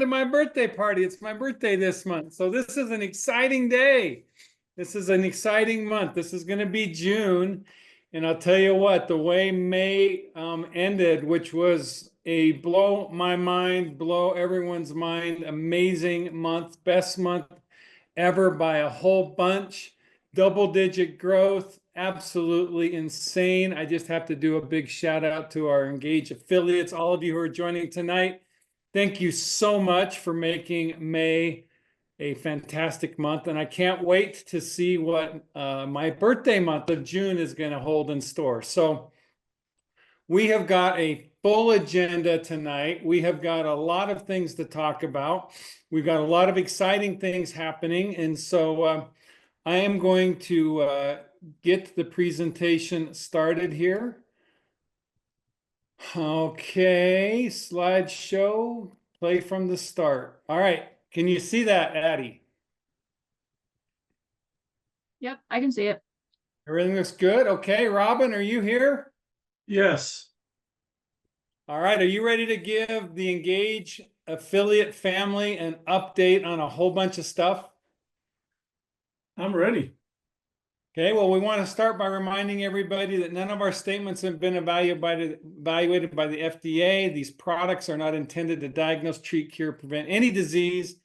my birthday party. It's my birthday this month. So this is an exciting day. This is an exciting month. This is going to be June. And I'll tell you what, the way May ended, which was a blow my mind, blow everyone's mind, amazing month, best month ever by a whole bunch, double-digit growth, absolutely insane. I just have to do a big shout out to our Engage affiliates, all of you who are joining tonight. Thank you so much for making May a fantastic month, and I can't wait to see what my birthday month of June is going to hold in store. So we have got a full agenda tonight. We have got a lot of things to talk about. We've got a lot of exciting things happening, and so I am going to get the presentation started here. Okay, slideshow, play from the start. All right, can you see that, Addie? Yep, I can see it. Everything looks good. Okay, Robin, are you here? Yes. All right, are you ready to give the Engage affiliate family an update on a whole bunch of stuff? I'm ready. Okay, well, we want to start by reminding everybody that none of our statements have been evaluated by the FDA. These products are not intended to diagnose, treat, cure, prevent any disease.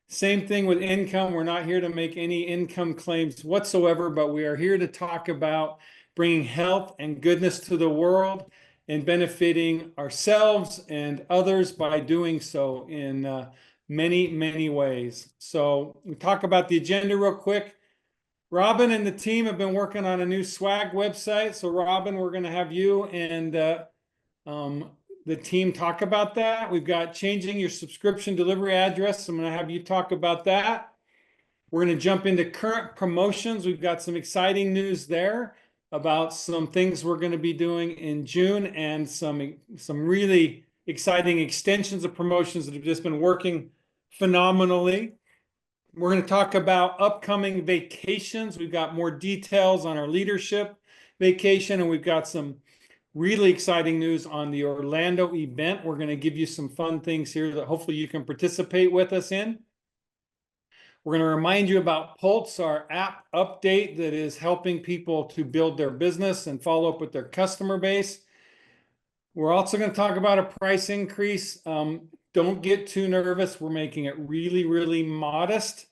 Same thing with income. We're not here to make any income claims whatsoever, but we are here to talk about bringing health and goodness to the world and benefiting ourselves and others by doing so in many, many ways. So we talk about the agenda real quick. Robin and the team have been working on a new swag website. So Robin, we're going to have you and the team talk about that. We've got changing your subscription delivery address. I'm going to have you talk about that. We're going to jump into current promotions. We've got some exciting news there about some things we're going to be doing in June and some really exciting extensions of promotions that have just been working phenomenally. We're going to talk about upcoming vacations. We've got more details on our leadership vacation, and we've got some really exciting news on the Orlando event. We're going to give you some fun things here that hopefully you can participate with us in. We're going to remind you about Pulse, our app update that is helping people to build their business and follow up with their customer base. We're also going to talk about a price increase. Don't get too nervous. We're making it really, really modest.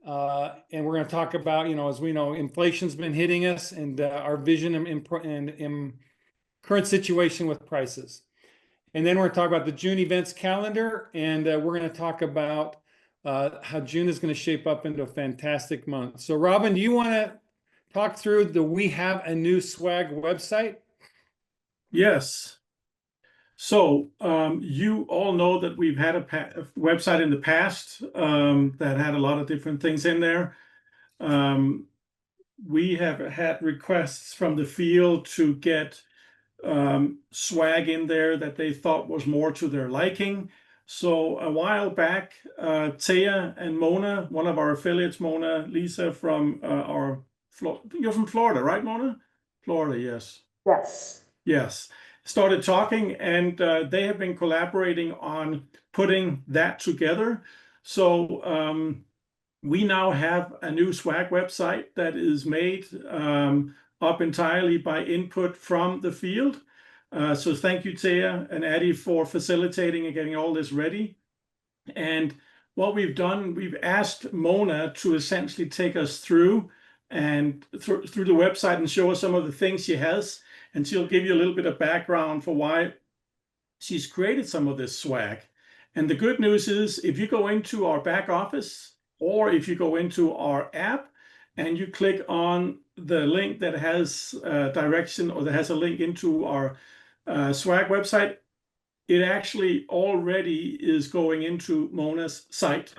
And we're going to talk about, as we know, inflation's been hitting us and our vision and current situation with prices. And then we're going to talk about the June events calendar, and we're going to talk about how June is going to shape up into a fantastic month. So Robin, do you want to talk through the We Have a New Swag website? Yes. So you all know that we've had a website in the past that had a lot of different things in there. We have had requests from the field to get swag in there that they thought was more to their liking. So a while back, Taya and Mona, one of our affiliates, Mona Lisa from you're from Florida, right, Mona? Florida, yes. Yes. Yes. Started talking, and they have been collaborating on putting that together. So we now have a new swag website that is made up entirely by input from the field. So thank you, Taya and Addie, for facilitating and getting all this ready. And what we've done, we've asked Mona to essentially take us through and through the website and show us some of the things she has. And she'll give you a little bit of background for why she's created some of this swag. And the good news is, if you go into our back office, or if you go into our app and you click on the link that has direction, or that has a link into our swag website, it actually already is going into Mona's site.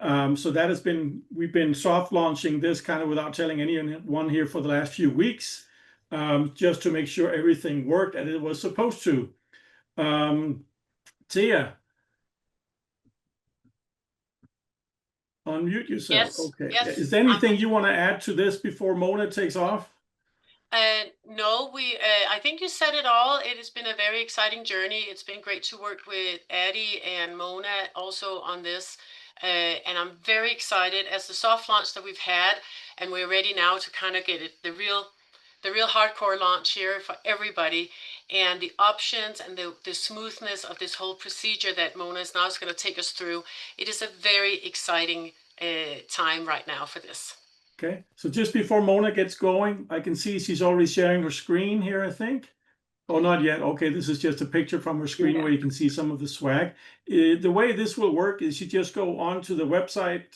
So that has been, we've been soft launching this kind of without telling anyone here for the last few weeks, just to make sure everything worked as it was supposed to. Tia, unmute yourself. Yes, Okay. yes, Is there anything you want to add to this before Mona takes off? No, I think you said it all. It has been a very exciting journey. It's been great to work with Addie and Mona also on this. And I'm very excited as the soft launch that we've had, and we're ready now to kind of get it, the real hardcore launch here for everybody, and the options and the smoothness of this whole procedure that Mona is now going to take us through. It is a very exciting time right now for this. Okay, so just before Mona gets going, I can see she's already sharing her screen here, I think. Oh, not yet. Okay, this is just a picture from her screen where you can see some of the swag. The way this will work is you just go onto the website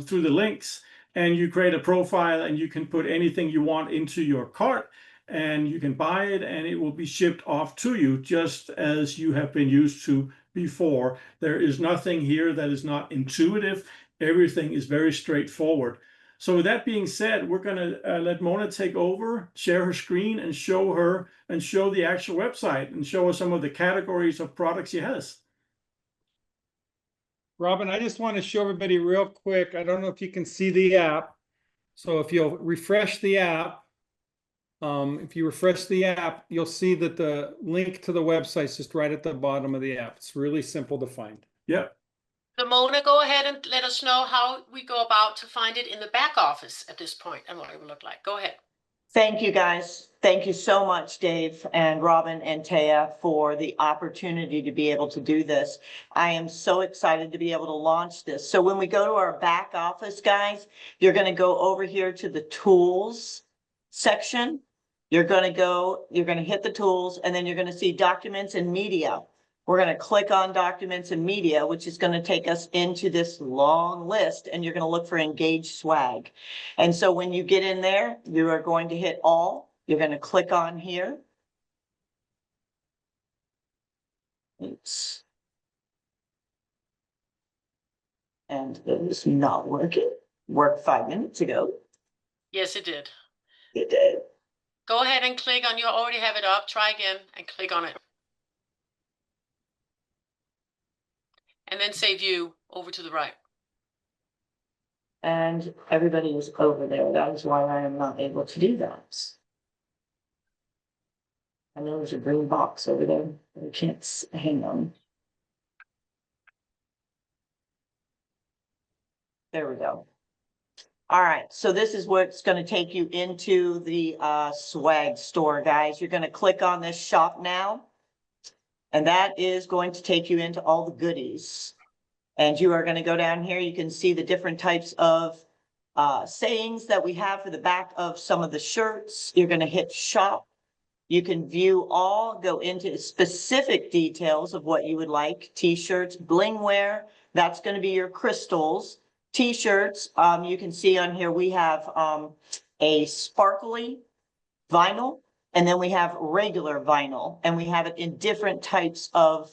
through the links, and you create a profile, and you can put anything you want into your cart, and you can buy it, and it will be shipped off to you just as you have been used to before. There is nothing here that is not intuitive. Everything is very straightforward. So with that being said, we're going to let Mona take over, share her screen, and show the actual website, and show us some of the categories of products she has. Robin, I just want to show everybody real quick. I don't know if you can see the app. So if you'll refresh the app, you'll see that the link to the website is just right at the bottom of the app. It's really simple to find. Yep. So Mona, go ahead and let us know how we go about to find it in the back office at this point and what it will look like. Go ahead. Thank you, guys. Thank you so much, Dave and Robin and Taya, for the opportunity to be able to do this. I am so excited to be able to launch this. So when we go to our back office, guys, you're going to go over here to the tools section. You're going to hit the tools, and then you're going to see documents and media. We're going to click on documents and media, which is going to take us into this long list, and you're going to look for Engage Swag. And so when you get in there, you are going to hit all. You're going to click on here. Oops. And it is not working. Worked 5 minutes ago. Yes, it did. It did. Go ahead and click on, you already have it up. Try again and click on it. And then say view over to the right. And everybody is over there. That is why I am not able to do that. I know there's a green box over there. I can't hang on. There we go. All right, so this is what's going to take you into the swag store, guys. You're going to click on this shop now, and that is going to take you into all the goodies. And you are going to go down here. You can see the different types of sayings that we have for the back of some of the shirts. You're going to hit shop. You can view all, go into specific details of what you would like. T-shirts, bling wear, that's going to be your crystals. T-shirts, you can see on here we have a sparkly vinyl, and then we have regular vinyl, and we have it in different types of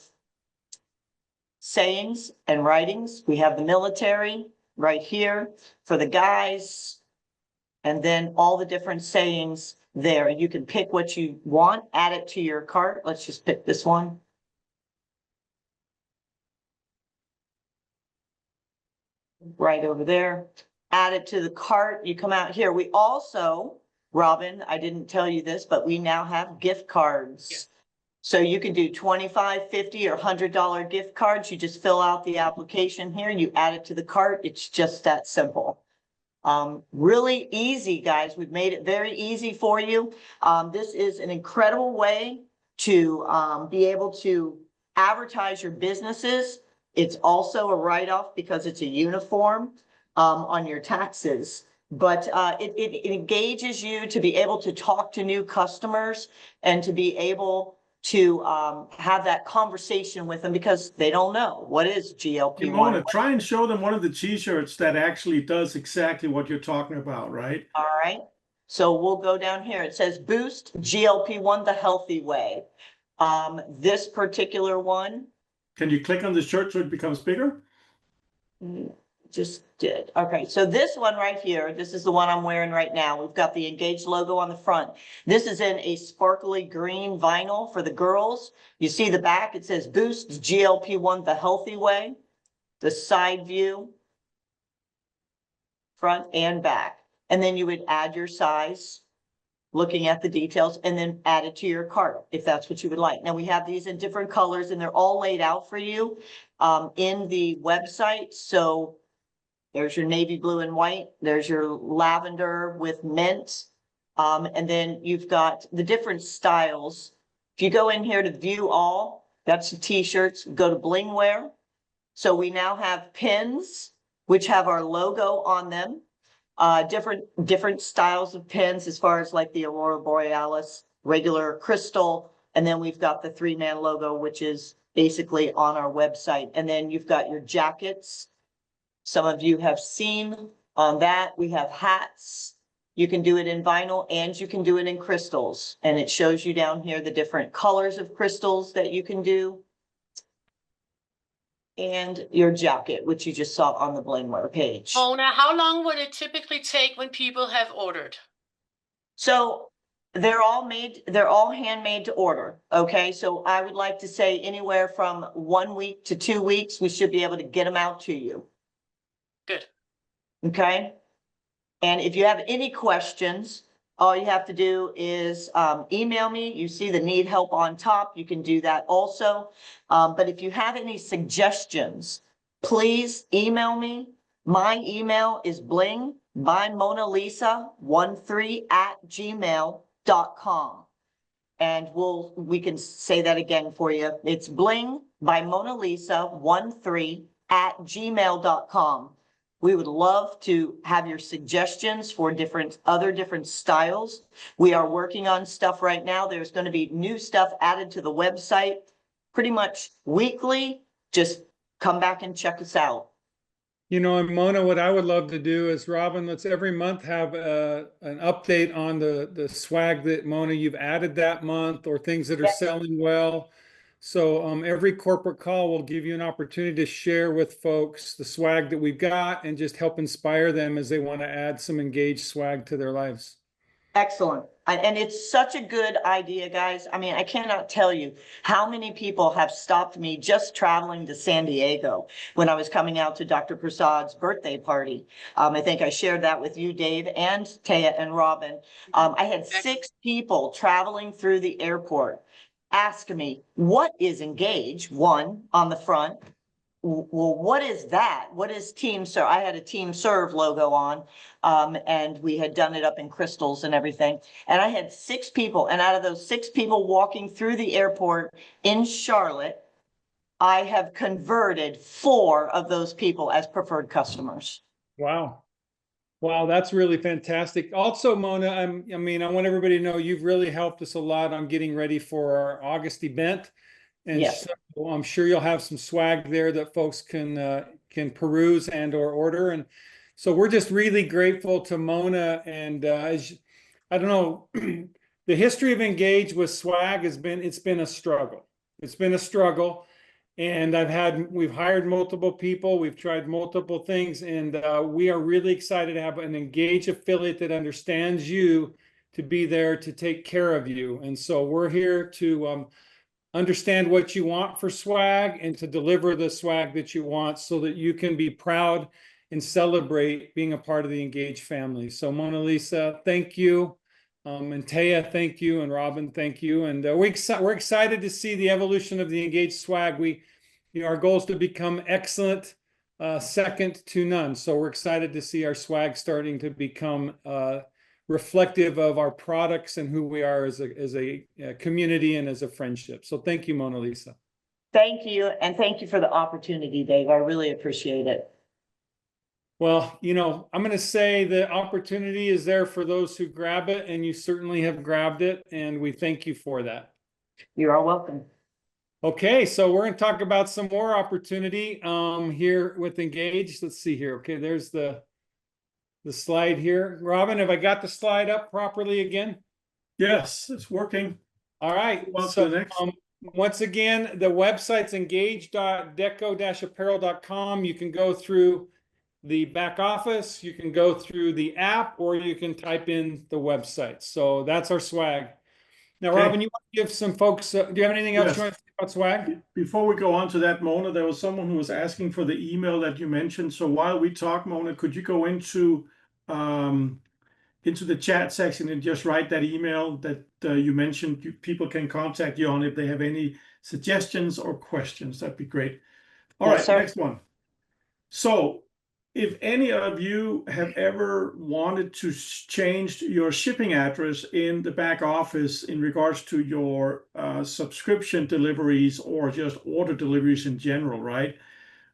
sayings and writings. We have the military right here for the guys, and then all the different sayings there. You can pick what you want, add it to your cart. Let's just pick this one. Right over there, add it to the cart. You come out here. We also, Robin, I didn't tell you this, but we now have gift cards. Yeah. So you can do $25, $50, or $100 gift cards. You just fill out the application here, you add it to the cart. It's just that simple. Really easy, guys. We've made it very easy for you. This is an incredible way to be able to advertise your businesses. It's also a write-off because it's a uniform on your taxes, but it engages you to be able to talk to new customers and to be able to have that conversation with them because they don't know what is GLP-1. You want to try and show them one of the t-shirts that actually does exactly what you're talking about, right? All right. So we'll go down here. It says Boost GLP-1 the healthy way. This particular one. Can you click on the shirt so it becomes bigger? Just did. Okay, so this one right here, this is the one I'm wearing right now. We've got the Engage logo on the front. This is in a sparkly green vinyl for the girls. You see the back, it says Boost GLP-1 the healthy way. The side view, front and back. And then you would add your size looking at the details, and then add it to your cart if that's what you would like. Now we have these in different colors and they're all laid out for you in the website. So there's your navy blue and white, there's your lavender with mint. And then you've got the different styles. If you go in here to view all, that's the t-shirts, go to Blingwear. So we now have pins, which have our logo on them. Different styles of pins as far as like the Aurora Borealis, regular crystal. And then we've got the 3-man logo, which is basically on our website. And then you've got your jackets. Some of you have seen on that. We have hats. You can do it in vinyl and you can do it in crystals. And it shows you down here the different colors of crystals that you can do. And your jacket, which you just saw on the Blingwear page. Mona, how long would it typically take when people have ordered? So they're all handmade to order. Okay, so I would like to say anywhere from 1 week to 2 weeks, we should be able to get them out to you. Good. Okay. And if you have any questions, all you have to do is email me. You see the need help on top. You can do that also. But if you have any suggestions, please email me. My email is bling@gmail.com. And we can say that again for you. It's bling@gmail.com. We would love to have your suggestions for other different styles. We are working on stuff right now. There's going to be new stuff added to the website pretty much weekly. Just come back and check us out. You know, and Mona, what I would love to do is, Robin, let's every month have an update on the swag that, Mona, you've added that month, or things that are selling well. So every corporate call will give you an opportunity to share with folks the swag that we've got and just help inspire them as they want to add some engaged swag to their lives. Excellent. And it's such a good idea, guys. I mean, I cannot tell you how many people have stopped me just traveling to San Diego when I was coming out to Dr. Prasad's birthday party. I think I shared that with you, Dave, and Taya and Robin. I had 6 people traveling through the airport ask me, what is Engage? One on the front. Well, what is that? What is Team Serve? I had a Team Serve logo on, and we had done it up in crystals and everything. And I had 6 people, and out of those 6 people walking through the airport in Charlotte, I have converted 4 of those people as preferred customers. Wow. Wow, that's really fantastic. Also, Mona, I want everybody to know you've really helped us a lot on getting ready for our August event. And Yes. so I'm sure you'll have some swag there that folks can peruse and or order. And so we're just really grateful to Mona. And I don't know, the history of Engage with swag it's been a struggle. It's been a struggle. And we've hired multiple people, we've tried multiple things, and we are really excited to have an Engage affiliate that understands you, to be there to take care of you. And so we're here to understand what you want for swag and to deliver the swag that you want so that you can be proud and celebrate being a part of the Engage family. So Mona Lisa, thank you. And Taya, thank you. And Robin, thank you. And we're excited to see the evolution of the Engage swag. Our goal is to become excellent, second to none. So we're excited to see our swag starting to become reflective of our products and who we are as a community and as a friendship. So thank you, Mona Lisa. Thank you. And thank you for the opportunity, Dave. I really appreciate it. Well, I'm going to say the opportunity is there for those who grab it, and you certainly have grabbed it, and we thank you for that. You are welcome. Okay, so we're going to talk about some more opportunity here with Engage. Let's see here. Okay, there's the slide here. Robin, have I got the slide up properly again? Yes, it's working. All right. On to So the next. once again, the website's engage.deco-apparel.com. You can go through the back office, you can go through the app, or you can type in the website. So that's our swag. Now, Okay. Robin, you want to give some folks, do you have anything else Yes. you want to say about swag? Before we go on to that, Mona, there was someone who was asking for the email that you mentioned. So while we talk, Mona, could you go into into the chat section and just write that email that you mentioned. People can contact you on if they have any suggestions or questions. That'd be great. All Yes, right, sir. next one. So if any of you have ever wanted to change your shipping address in the back office in regards to your subscription deliveries or just order deliveries in general, right?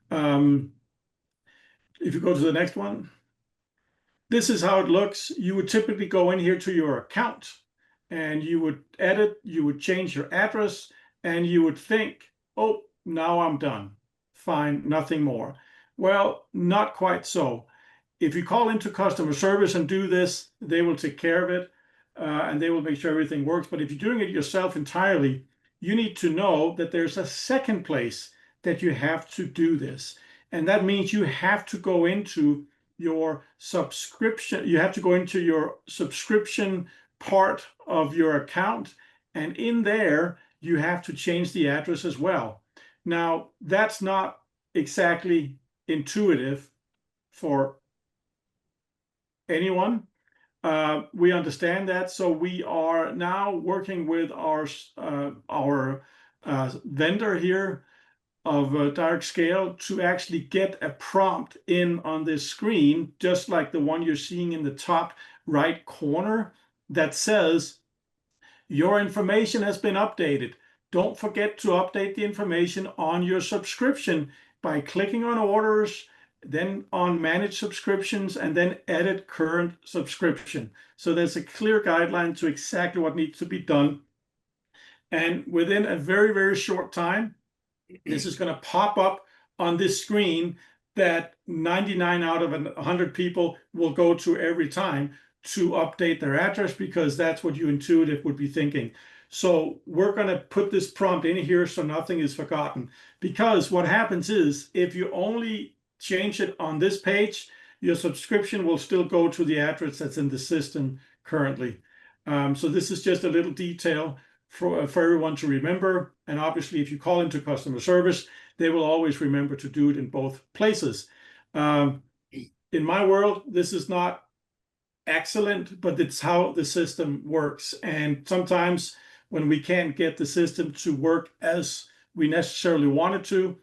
If you go to the next one, this is how it looks. You would typically go in here to your account and you would edit, you would change your address, and you would think, oh, now I'm done. Fine, nothing more. Well, not quite so. If you call into customer service and do this, they will take care of it and they will make sure everything works. But if you're doing it yourself entirely, you need to know that there's a second place that you have to do this. And that means you have to go into your subscription. You have to go into your subscription part of your account. And in there, you have to change the address as well. Now, that's not exactly intuitive for anyone. We understand that. So we are now working with our vendor here of Direct Scale to actually get a prompt in on this screen, just like the one you're seeing in the top right corner, that says your information has been updated. Don't forget to update the information on your subscription by clicking on orders, then on manage subscriptions, and then edit current subscription. So there's a clear guideline to exactly what needs to be done. And within a very, very short time, this is going to pop up on this screen that 99 out of 100 people will go to every time to update their address, because that's what you intuitive would be thinking. So we're going to put this prompt in here so nothing is forgotten, because what happens is if you only change it on this page, your subscription will still go to the address that's in the system currently. So this is just a little detail for everyone to remember. And obviously, if you call into customer service, they will always remember to do it in both places. In my world, this is not excellent, but it's how the system works. And sometimes when we can't get the system to work as we necessarily want it to,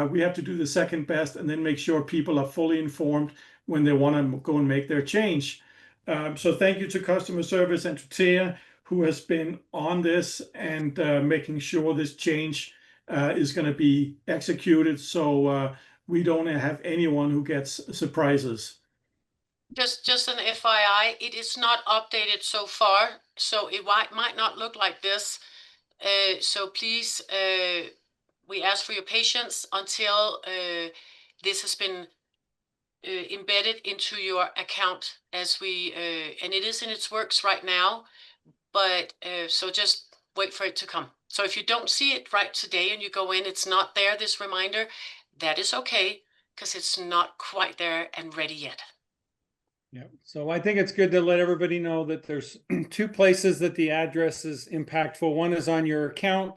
we have to do the second best and then make sure people are fully informed when they want to go and make their change. So thank you to customer service and to Tia, who has been on this and making sure this change is going to be executed, so we don't have anyone who gets surprises. Just an FYI, it is not updated so far, so it might not look like this. So please, we ask for your patience until this has been embedded into your account as we, and it is in its works right now, but so just wait for it to come. So if you don't see it right today and you go in, it's not there, this reminder, that is okay, because it's not quite there and ready yet. Yeah, so I think it's good to let everybody know that there's two places that the address is impactful. One is on your account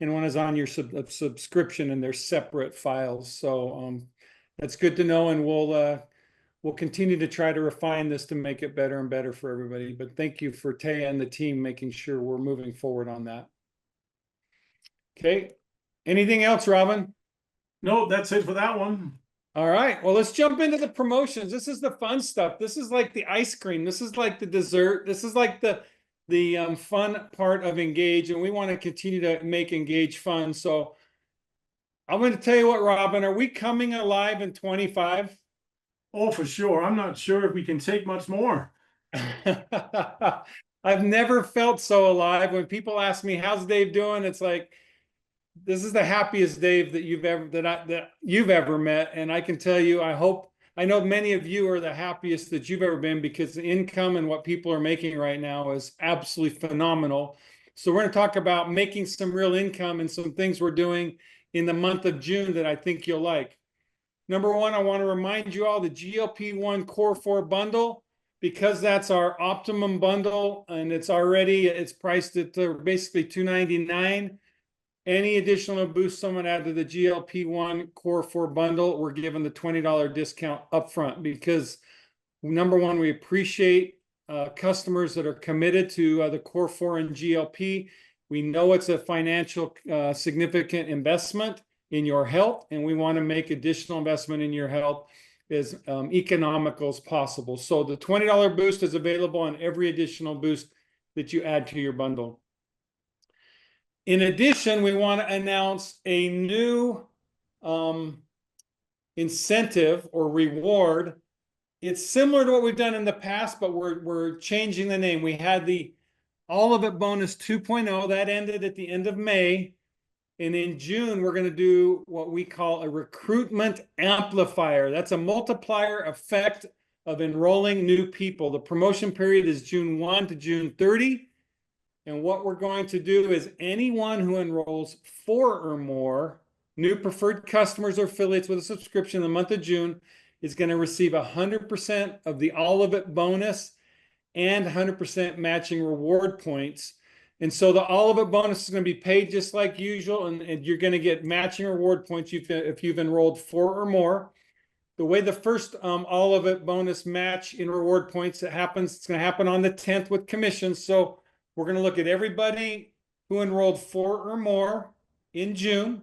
and one is on your subscription, and they're separate files. So that's good to know, and we'll continue to try to refine this to make it better and better for everybody. But thank you for Taya and the team making sure we're moving forward on that. Okay, anything else, Robin? No, that's it for that one. All right, well, let's jump into the promotions. This is the fun stuff. This is like the ice cream. This is like the dessert. This is like the fun part of Engage, and we want to continue to make Engage fun. So I'm going to tell you what, Robin, are we coming alive in 25? Oh, for sure. I'm not sure if we can take much more. I've never felt so alive. When people ask me, how's Dave doing? It's like, this is the happiest Dave that you've ever met. And I can tell you, I know many of you are the happiest that you've ever been, because the income and what people are making right now is absolutely phenomenal. So we're going to talk about making some real income and some things we're doing in the month of June that I think you'll like. Number one, I want to remind you all the GLP-1 Core 4 bundle, because that's our optimum bundle and it's priced at basically $299. Any additional boost someone add to the GLP-1 Core 4 bundle, we're given the $20 discount upfront, because number one, we appreciate customers that are committed to the Core 4 and GLP. We know it's a financial significant investment in your health, and we want to make additional investment in your health as economical as possible. So the $20 boost is available on every additional boost that you add to your bundle. In addition, we want to announce a new incentive or reward. It's similar to what we've done in the past, but we're changing the name. We had the All of It Bonus 2.0 that ended at the end of May. And in June, we're going to do what we call a recruitment amplifier. That's a multiplier effect of enrolling new people. The promotion period is June 1 to June 30. And what we're going to do is anyone who enrolls 4 or more new preferred customers or affiliates with a subscription in the month of June is going to receive 100% of the All of It bonus and 100% matching reward points. And so the All of It bonus is going to be paid just like usual, and you're going to get matching reward points if you've enrolled 4 or more. The way the first All of It bonus match in reward points it's going to happen on the 10th with commissions. So we're going to look at everybody who enrolled 4 or more in June.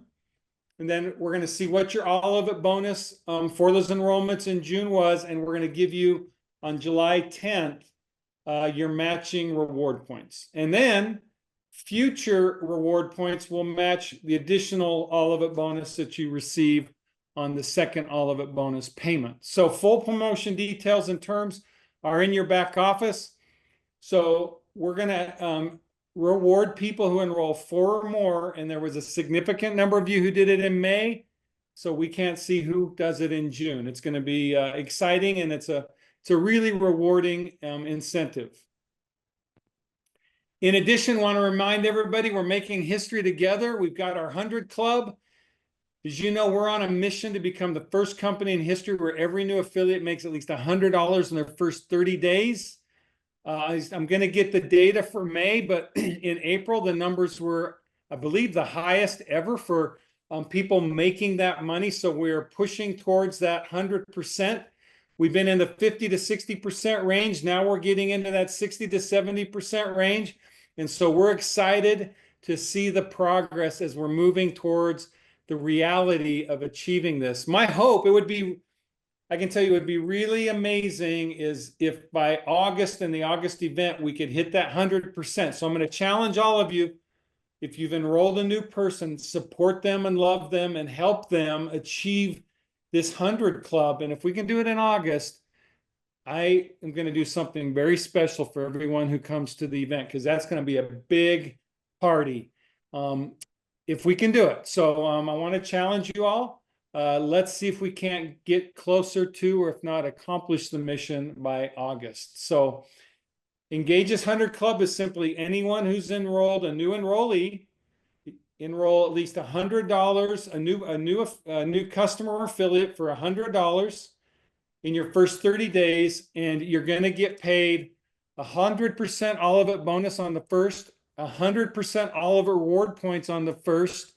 And then we're going to see what your All of It bonus for those enrollments in June was. And we're going to give you on July 10th your matching reward points. And then future reward points will match the additional All of It bonus that you receive on the second All of It bonus payment. So full promotion details and terms are in your back office. So we're going to reward people who enroll 4 or more, and there was a significant number of you who did it in May, so we can't see who does it in June. It's going to be exciting, and it's a really rewarding incentive. In addition, I want to remind everybody we're making history together. We've got our 100 Club. As you know, we're on a mission to become the first company in history where every new affiliate makes at least $100 in their first 30 days. I'm going to get the data for May, but in April, the numbers were, I believe, the highest ever for people making that money. So we're pushing towards that 100%. We've been in the 50 to 60% range. Now we're getting into that 60 to 70% range. And so we're excited to see the progress as we're moving towards the reality of achieving this. My hope, I can tell you it would be really amazing is if by August in the August event, we could hit that 100%. So I'm going to challenge all of you, if you've enrolled a new person, support them and love them and help them achieve this 100 Club. And if we can do it in August, I am going to do something very special for everyone who comes to the event, because that's going to be a big party if we can do it. So I want to challenge you all. Let's see if we can't get closer to, or if not, accomplish the mission by August. So Engage's 100 Club is simply anyone who's enrolled, a new enrollee, enroll at least $100, a new customer or affiliate for $100 in your first 30 days, and you're going to get paid 100% All of It bonus on the first, 100% All of It reward points on the first.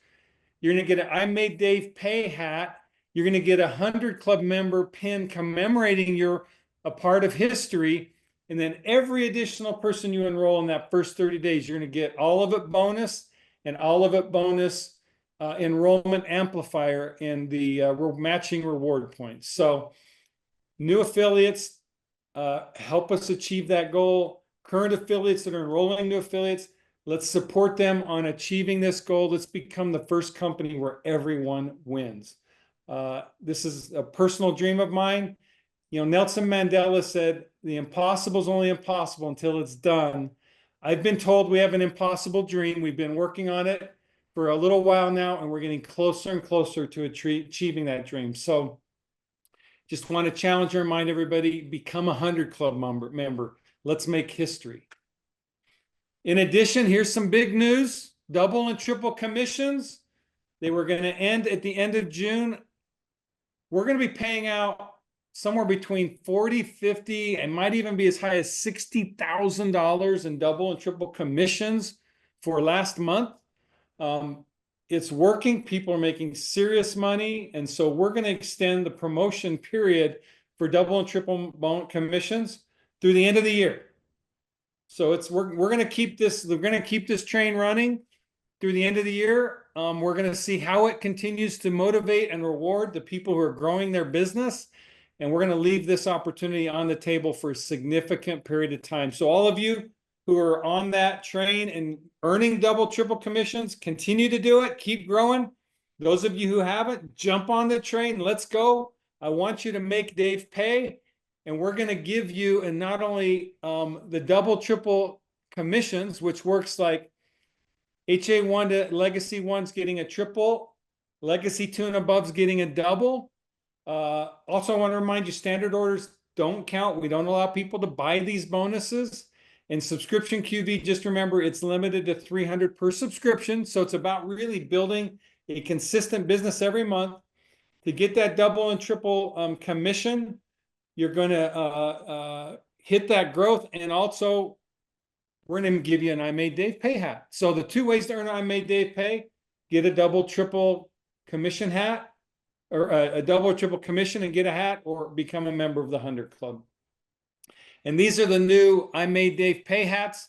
You're going to get an I Made Dave Pay hat. You're going to get a 100 Club member pin commemorating you're a part of history. And then every additional person you enroll in that first 30 days, you're going to get All of It bonus and All of It bonus enrollment amplifier in the matching reward points. So new affiliates, help us achieve that goal. Current affiliates that are enrolling new affiliates, let's support them on achieving this goal. Let's become the first company where everyone wins. This is a personal dream of mine. You know, Nelson Mandela said, the impossible is only impossible until it's done. I've been told we have an impossible dream. We've been working on it for a little while now, and we're getting closer and closer to achieving that dream. So just want to challenge and remind everybody, become a 100 Club member. Let's make history. In addition, here's some big news. Double and triple commissions. They were going to end at the end of June. We're going to be paying out somewhere between $40,000, $50,000, and might even be as high as $60,000 in double and triple commissions for last month. It's working. People are making serious money. And so we're going to extend the promotion period for double and triple commissions through the end of the year. So we're gonna keep this train running through the end of the year. We're gonna see how it continues to motivate and reward the people who are growing their business. And we're gonna leave this opportunity on the table for a significant period of time. So all of you who are on that train and earning double, triple commissions, continue to do it, keep growing. Those of you who haven't, jump on the train, let's go. I want you to make Dave pay. And we're going to give you, and not only the double, triple commissions, which works like HA1 to Legacy 1's getting a triple, Legacy 2 and above's getting a double. Also, I want to remind you, standard orders don't count. We don't allow people to buy these bonuses. And subscription QV, just remember, it's limited to 300 per subscription. So it's about really building a consistent business every month. To get that double and triple commission, you're going to hit that growth. And also, we're going to give you an I Made Dave Pay hat. So the two ways to earn I Made Dave Pay: get a double, triple commission hat, or a double or triple commission and get a hat, or become a member of the 100 Club. And these are the new I Made Dave Pay hats.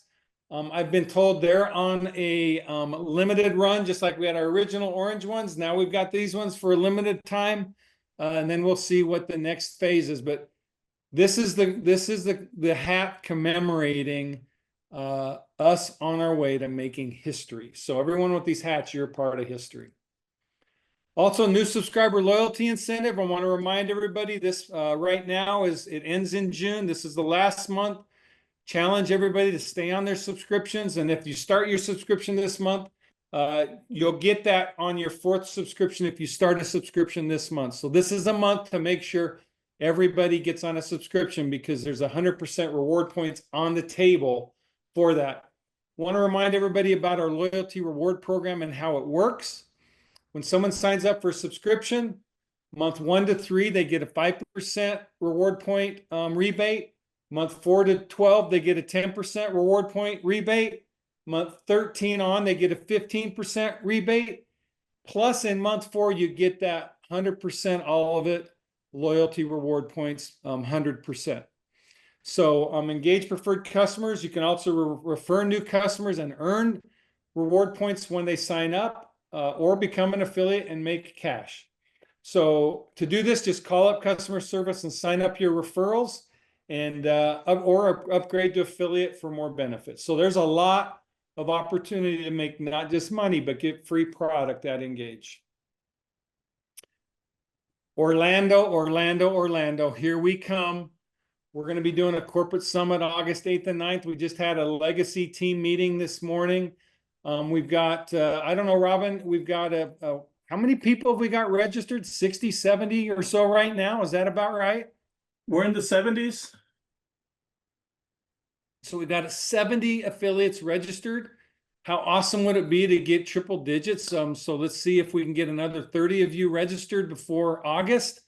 I've been told they're on a limited run, just like we had our original orange ones. Now we've got these ones for a limited time, and then we'll see what the next phase is. But this is the hat commemorating us on our way to making history. So everyone with these hats, you're a part of history. Also, new subscriber loyalty incentive. I want to remind everybody this right now it ends in June. This is the last month. Challenge everybody to stay on their subscriptions. And if you start your subscription this month, you'll get that on your 4th subscription if you start a subscription this month. So this is a month to make sure everybody gets on a subscription, because there's 100% reward points on the table for that. Want to remind everybody about our loyalty reward program and how it works. When someone signs up for a subscription, month 1 to 3, they get a 5% reward point rebate. Month 4 to 12, they get a 10% reward point rebate. Month 13 on, they get a 15% rebate. Plus, in month 4, you get that 100%, all of it, loyalty reward points, 100%. So engage preferred customers. You can also refer new customers and earn reward points when they sign up, or become an affiliate and make cash. So to do this, just call up customer service and sign up your referrals, and or upgrade to affiliate for more benefits. So there's a lot of opportunity to make not just money, but get free product at Engage. Orlando, here we come. We're going to be doing a corporate summit August 8th and 9th. We just had a legacy team meeting this morning. We've got, I don't know, Robin, we've got how many people have we got registered? 60, 70 or so right now. Is that about right? We're in the 70s. So we've got 70 affiliates registered. How awesome would it be to get triple digits? So let's see if we can get another 30 of you registered before August.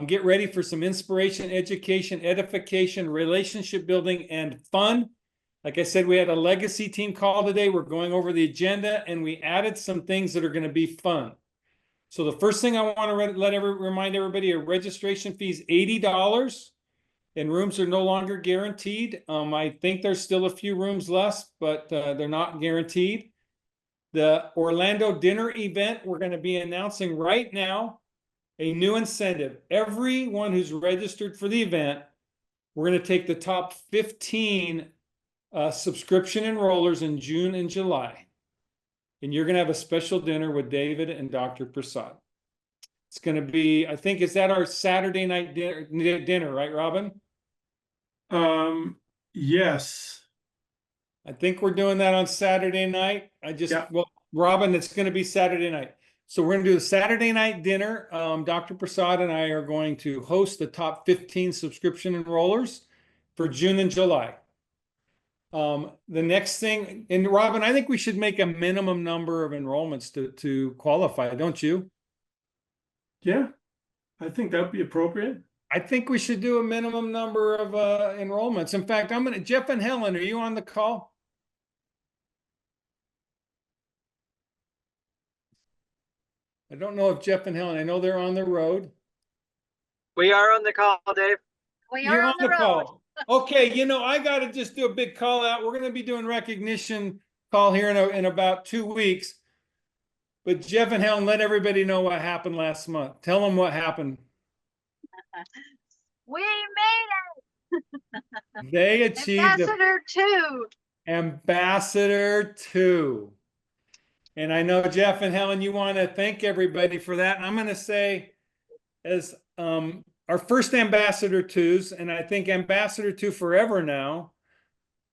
Get ready for some inspiration, education, edification, relationship building, and fun. Like I said, we had a legacy team call today. We're going over the agenda, and we added some things that are going to be fun. So the first thing I want to remind everybody, a registration fee is $80. And rooms are no longer guaranteed. I think there's still a few rooms left, but they're not guaranteed. The Orlando dinner event, we're going to be announcing right now a new incentive. Everyone who's registered for the event, we're going to take the top 15 subscription enrollers in June and July. And you're going to have a special dinner with David and Dr. Prasad. It's going to be, I think, is that our Saturday night dinner, right, Robin? Yes. I think we're doing that on Saturday night. Well, Robin, it's going to be Saturday night. So we're going to do a Saturday night dinner. Dr. Prasad and I are going to host the top 15 subscription enrollers for June and July. The next thing, and Robin, I think we should make a minimum number of enrollments to qualify, don't you? Yeah, I think that would be appropriate. I think we should do a minimum number of enrollments. In fact, Jeff and Helen, are you on the call? I don't know if Jeff and Helen, I know they're on the road. We are on the call, Dave. We You're are on the road. call. Okay, I gotta just do a big call out. We're gonna be doing recognition call here in about 2 weeks. But Jeff and Helen, let everybody know what happened last month. Tell them what happened. We made They it! achieved the Ambassador 2. Ambassador 2. And I know Jeff and Helen, you want to thank everybody for that. And I'm going to say, as our first Ambassador 2s, and I think Ambassador 2 forever now,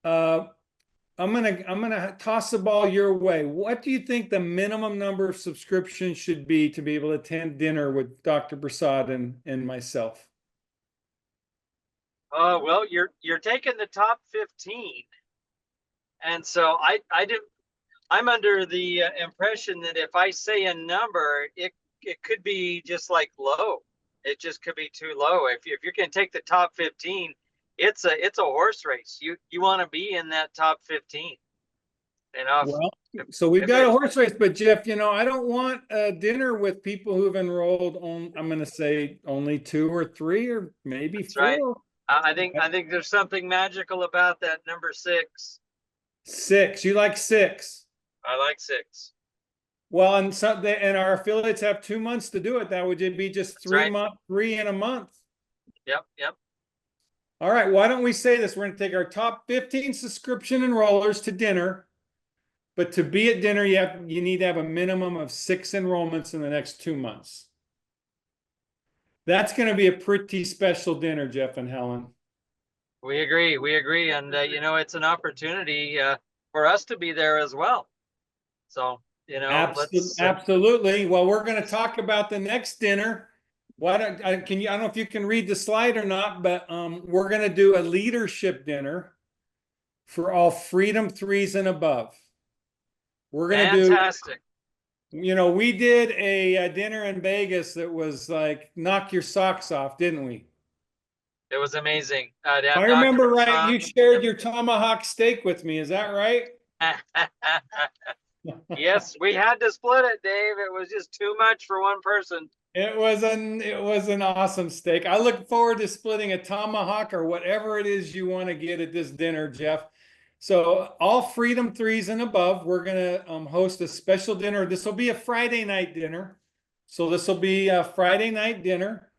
I'm gonna toss the ball your way. What do you think the minimum number of subscriptions should be to be able to attend dinner with Dr. Prasad and myself? Well, you're taking the top 15, and so I'm under the impression that if I say a number, it could be just like low. It just could be too low. If you're going to take the top 15, it's a horse race. You want to be in that top 15. Well, so we've got a horse race, but Jeff, I don't want a dinner with people who've enrolled on, I'm going to say only 2 or 3 or maybe 4. Right. I think there's something magical about that number 6. 6. You like 6? I like 6. Well, and our affiliates have 2 months to do it. That would be just 3 in a month. Yep. All right. Why don't we say this? We're going to take our top 15 subscription enrollers to dinner. But to be at dinner, you need to have a minimum of 6 enrollments in the next 2 months. That's going to be a pretty special dinner, Jeff and Helen. We agree. And, it's an opportunity for us to be there as well. So, Absolutely. Well, we're going to talk about the next dinner. I don't know if you can read the slide or not, but we're going to do a leadership dinner for all Freedom 3s and above. We're going to fantastic. We did a dinner in Vegas that was like knock your socks off, didn't we? It was amazing. I remember right, you shared your tomahawk steak with me. Is that right? Yes, we had to split it, Dave. It was just too much for one person. It was an awesome steak. I look forward to splitting a tomahawk or whatever it is you want to get at this dinner, Jeff. So all Freedom 3s and above, we're going to host a special dinner. This will be a Friday night dinner. So this will be a Friday night dinner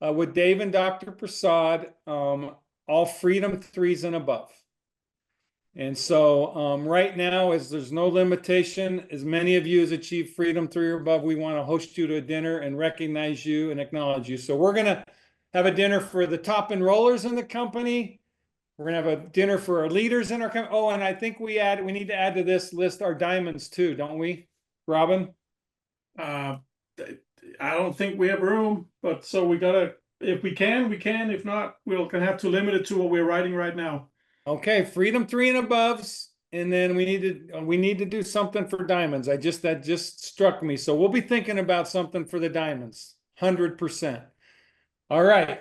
with Dave and Dr. Prasad, all Freedom 3s and above. And so right now, as there's no limitation, as many of you as achieve Freedom 3 or above, we want to host you to a dinner and recognize you and acknowledge you. So we're going to have a dinner for the top enrollers in the company. We're going to have a dinner for our leaders in our company. Oh, and I think we need to add to this list our diamonds too, don't we, Robin? I don't think we have room, but so we gotta, if we can, we can. If not, we're gonna have to limit it to what we're writing right now. Okay, Freedom 3 and aboves, and then we need to do something for diamonds. That just struck me. So we'll be thinking about something for the diamonds, 100%. All right.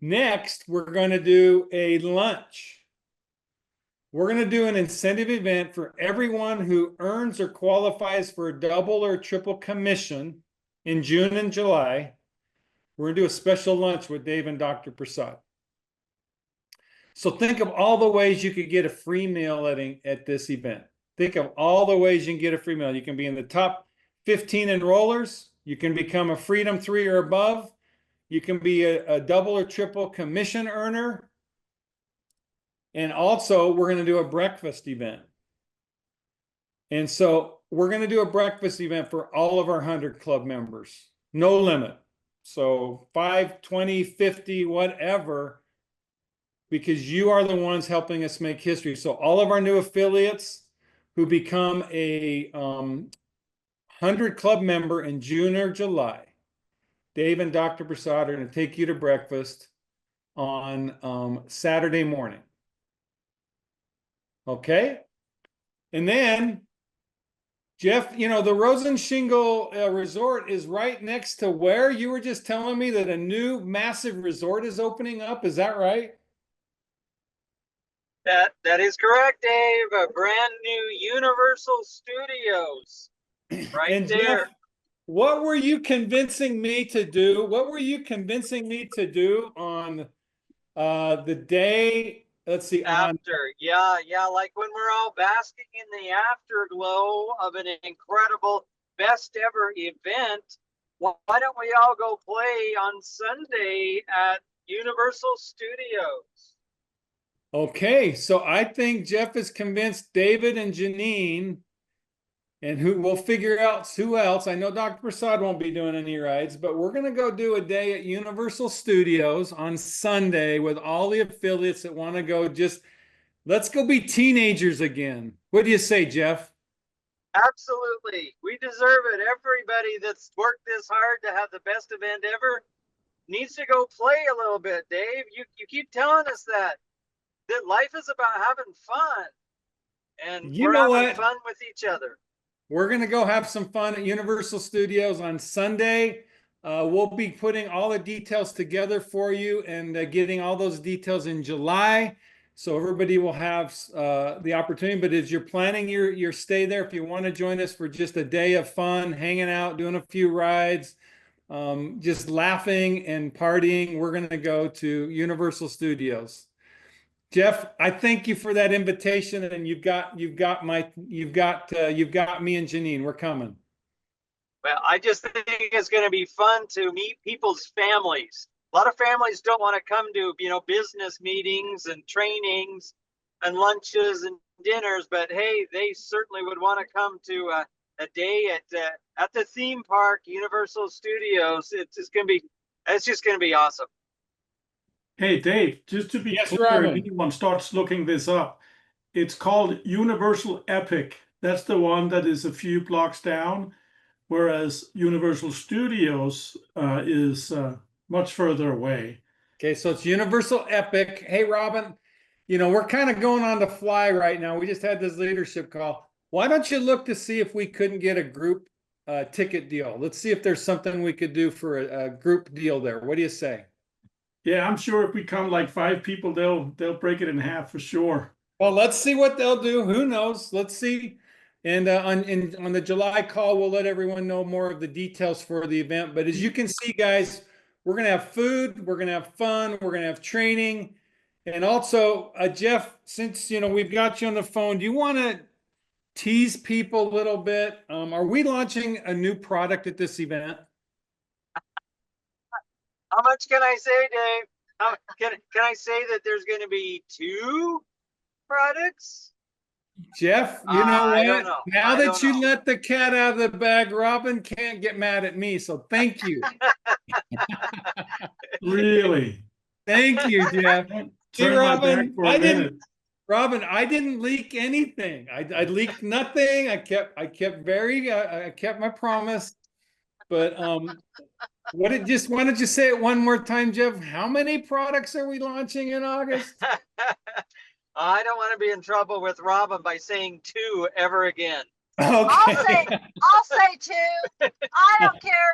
Next, we're going to do a lunch. We're going to do an incentive event for everyone who earns or qualifies for a double or triple commission in June and July. We're going to do a special lunch with Dave and Dr. Prasad. So think of all the ways you could get a free meal at this event. Think of all the ways you can get a free meal. You can be in the top 15 enrollers. You can become a Freedom 3 or above. You can be a double or triple commission earner. And also, we're going to do a breakfast event. And so we're going to do a breakfast event for all of our 100 club members. No limit. So 5, 20, 50, whatever, because you are the ones helping us make history. So all of our new affiliates who become a 100 club member in June or July, Dave and Dr. Prasad are going to take you to breakfast on Saturday morning. Okay? And then, Jeff, the Rosenshingle Resort is right next to where you were just telling me that a new massive resort is opening up. Is that right? That is correct, Dave. A brand new Universal Studios right And there. Jeff, what were you convincing me to do? What were you convincing me to do on the day? Let's see, on After, yeah, like when we're all basking in the afterglow of an incredible best ever event, why don't we all go play on Sunday at Universal Studios? okay, so I think Jeff has convinced David and Janine, and who we'll figure out who else. I know Dr. Prasad won't be doing any rides, but we're going to go do a day at Universal Studios on Sunday with all the affiliates that want to go. Just let's go be teenagers again. What do you say, Jeff? Absolutely. We deserve it. Everybody that's worked this hard to have the best event ever needs to go play a little bit, Dave. You keep telling us that life is about having fun. And You we're know having what? fun with each other. We're going to go have some fun at Universal Studios on Sunday. We'll be putting all the details together for you and getting all those details in July. So everybody will have the opportunity. But as you're planning your stay there, if you want to join us for just a day of fun, hanging out, doing a few rides, just laughing and partying, we're going to go to Universal Studios. Jeff, I thank you for that invitation, and you've got me and Janine. We're coming. Well, I just think it's going to be fun to meet people's families. A lot of families don't want to come to, business meetings and trainings and lunches and dinners, but hey, they certainly would want to come to a day at the theme park, Universal Studios. It's just going to be awesome. Hey, Dave, just to be Yes, clear, Robin. if anyone starts looking this up, it's called Universal Epic. That's the one that is a few blocks down, whereas Universal Studios is much further away. Okay, so it's Universal Epic. Hey, Robin, we're kind of going on the fly right now. We just had this leadership call. Why don't you look to see if we couldn't get a group ticket deal? Let's see if there's something we could do for a group deal there. What do you say? Yeah, I'm sure if we come like 5 people, they'll break it in half for sure. Well, let's see what they'll do. Who knows? Let's see. And on the July call, we'll let everyone know more of the details for the event. But as you can see, guys, we're going to have food, we're going to have fun, we're going to have training. And also, Jeff, since we've got you on the phone, do you want to tease people a little bit? Are we launching a new product at this event? How much can I say, Dave? Can I say that there's going to be 2 products? Jeff, you know I what? don't know. Now I that don't you know. let the cat out of the bag, Robin can't get mad at me. So thank you. Really? Thank you, Jeff. See, Turn my back Robin, for a minute. I didn't leak anything. I leaked nothing. I kept I kept my promise. But why don't you say it one more time, Jeff? How many products are we launching in August? I don't want to be in trouble with Robin by saying 2 ever again. I'll Okay. say 2. I don't care,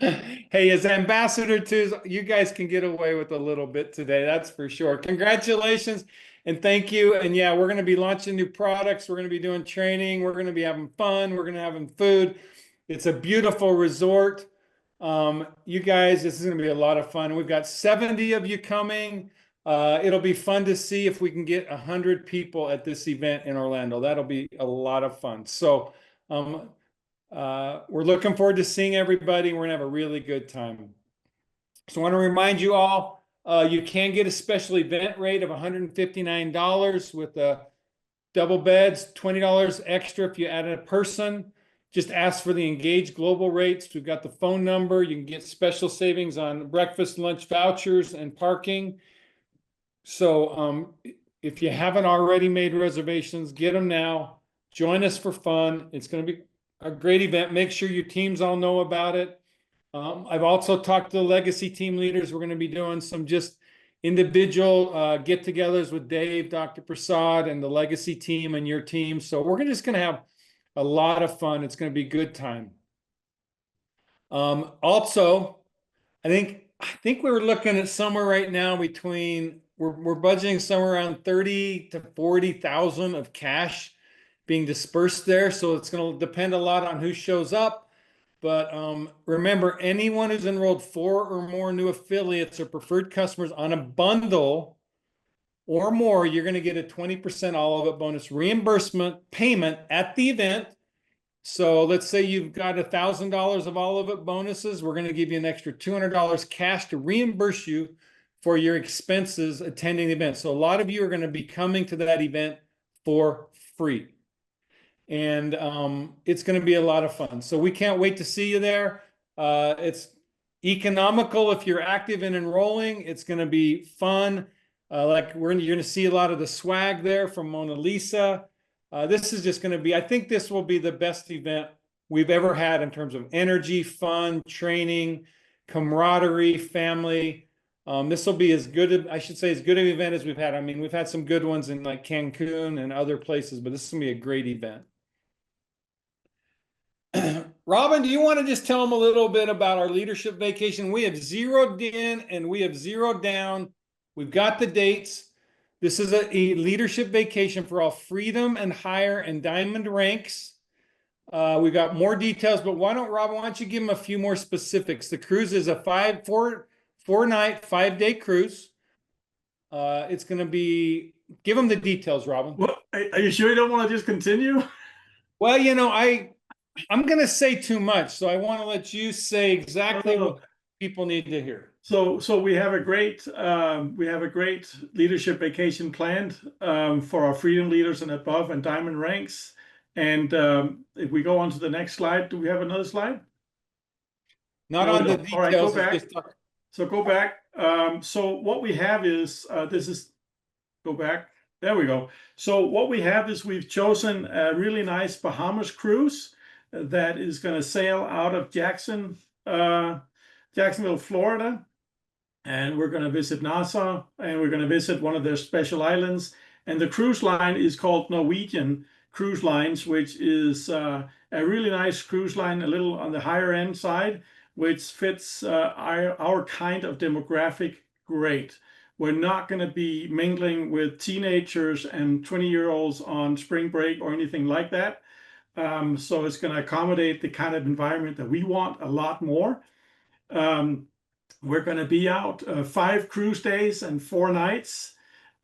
Robin. Hey, as ambassador too, you guys can get away with a little bit today. That's for sure. Congratulations and thank you. And yeah, we're going to be launching new products. We're going to be doing training. We're going to be having fun. We're going to having food. It's a beautiful resort. You guys, this is going to be a lot of fun. We've got 70 of you coming. It'll be fun to see if we can get 100 people at this event in Orlando. That'll be a lot of fun. So we're looking forward to seeing everybody. We're gonna have a really good time. So I want to remind you all, you can get a special event rate of $159 with double beds, $20 extra if you add a person. Just ask for the Engage Global rates. We've got the phone number. You can get special savings on breakfast, lunch vouchers, and parking. So if you haven't already made reservations, get them now. Join us for fun. It's going to be a great event. Make sure your teams all know about it. I've also talked to the legacy team leaders. We're going to be doing some just individual get-togethers with Dave, Dr. Prasad, and the legacy team and your team. So we're just going to have a lot of fun. It's going to be a good time. Also, I think we were looking at somewhere right now between we're budgeting somewhere around 30 to 40,000 of cash being dispersed there. So it's going to depend a lot on who shows up. But remember, anyone who's enrolled 4 or more new affiliates or preferred customers on a bundle or more, you're going to get a 20% all of it bonus reimbursement payment at the event. So let's say you've got $1,000 of all of it bonuses. We're going to give you an extra $200 cash to reimburse you for your expenses attending the event. So a lot of you are going to be coming to that event for free. And it's going to be a lot of fun. So we can't wait to see you there. It's economical if you're active in enrolling. It's going to be fun. You're going to see a lot of the swag there from Mona Lisa. This is just going to be, I think this will be the best event we've ever had in terms of energy, fun, training, camaraderie, family. This will be as good, I should say, as good an event as we've had. I mean, we've had some good ones in like Cancun and other places, but this is going to be a great event. Robin, do you want to just tell them a little bit about our leadership vacation? We have zeroed in and we have zeroed down. We've got the dates. This is a leadership vacation for all Freedom and Higher and Diamond ranks. We've got more details, but Robin, why don't you give them a few more specifics? The cruise is a 4-night, 5-day cruise. It's going to be, give them the details, Robin. Well, are you sure you don't want to just continue? Well, you know, I'm going to say too much, so I want to let you say exactly what people need to hear. So we have a great leadership vacation planned for our Freedom leaders and above and Diamond ranks. And if we go on to the next slide, do we have another slide? Not on the details. All right, go back. So go back. So what we have is go back. There we go. So what we have is we've chosen a really nice Bahamas cruise that is going to sail out of Jacksonville, Florida. And we're going to visit Nassau, and we're going to visit one of their special islands. And the cruise line is called Norwegian Cruise Lines, which is a really nice cruise line, a little on the higher end side, which fits our kind of demographic great. We're not going to be mingling with teenagers and 20-year-olds on spring break or anything like that. So it's going to accommodate the kind of environment that we want a lot more. We're going to be out 5 cruise days and 4 nights.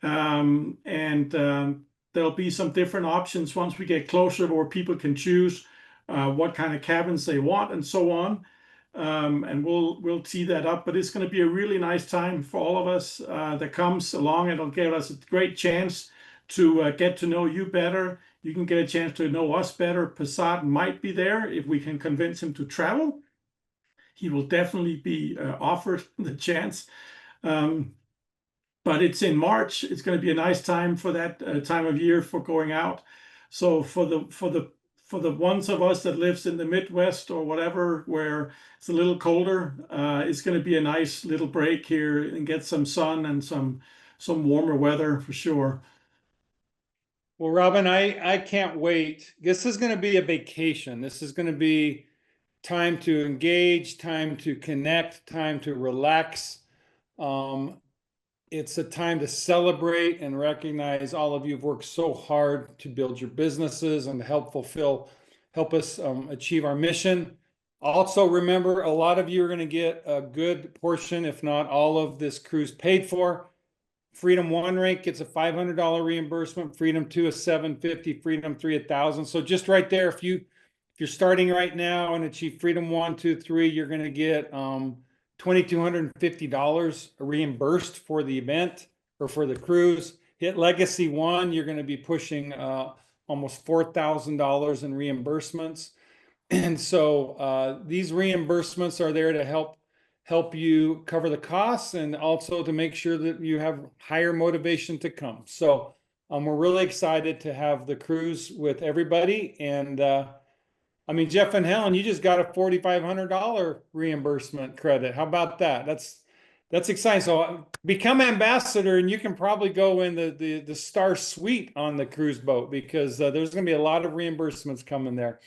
There'll be some different options once we get closer where people can choose what kind of cabins they want and so on. And we'll tee that up. But it's going to be a really nice time for all of us that comes along. It'll give us a great chance to get to know you better. You can get a chance to know us better. Passat might be there if we can convince him to travel. He will definitely be offered the chance. But it's in March. It's going to be a nice time for that time of year for going out. So for the ones of us that lives in the Midwest or whatever, where it's a little colder, it's going to be a nice little break here and get some sun and some warmer weather for sure. Well, Robin, I can't wait. This is going to be a vacation. This is going to be time to engage, time to connect, time to relax. It's a time to celebrate and recognize all of you have worked so hard to build your businesses and to help us achieve our mission. Also, remember, a lot of you are going to get a good portion, if not all of this cruise paid for. Freedom 1 rank gets a $500 reimbursement, Freedom 2 is $750, Freedom 3 $1,000. So just right there, if you're starting right now and achieve Freedom 1, 2, 3, you're going to get $2,250 reimbursed for the event or for the cruise. Hit Legacy 1, you're going to be pushing almost $4,000 in reimbursements. And so these reimbursements are there to help you cover the costs and also to make sure that you have higher motivation to come. So we're really excited to have the cruise with everybody. And I mean, Jeff and Helen, you just got a $4,500 reimbursement credit. How about that? That's exciting. So become ambassador and you can probably go in the Star Suite on the cruise boat because there's going to be a lot of reimbursements coming there.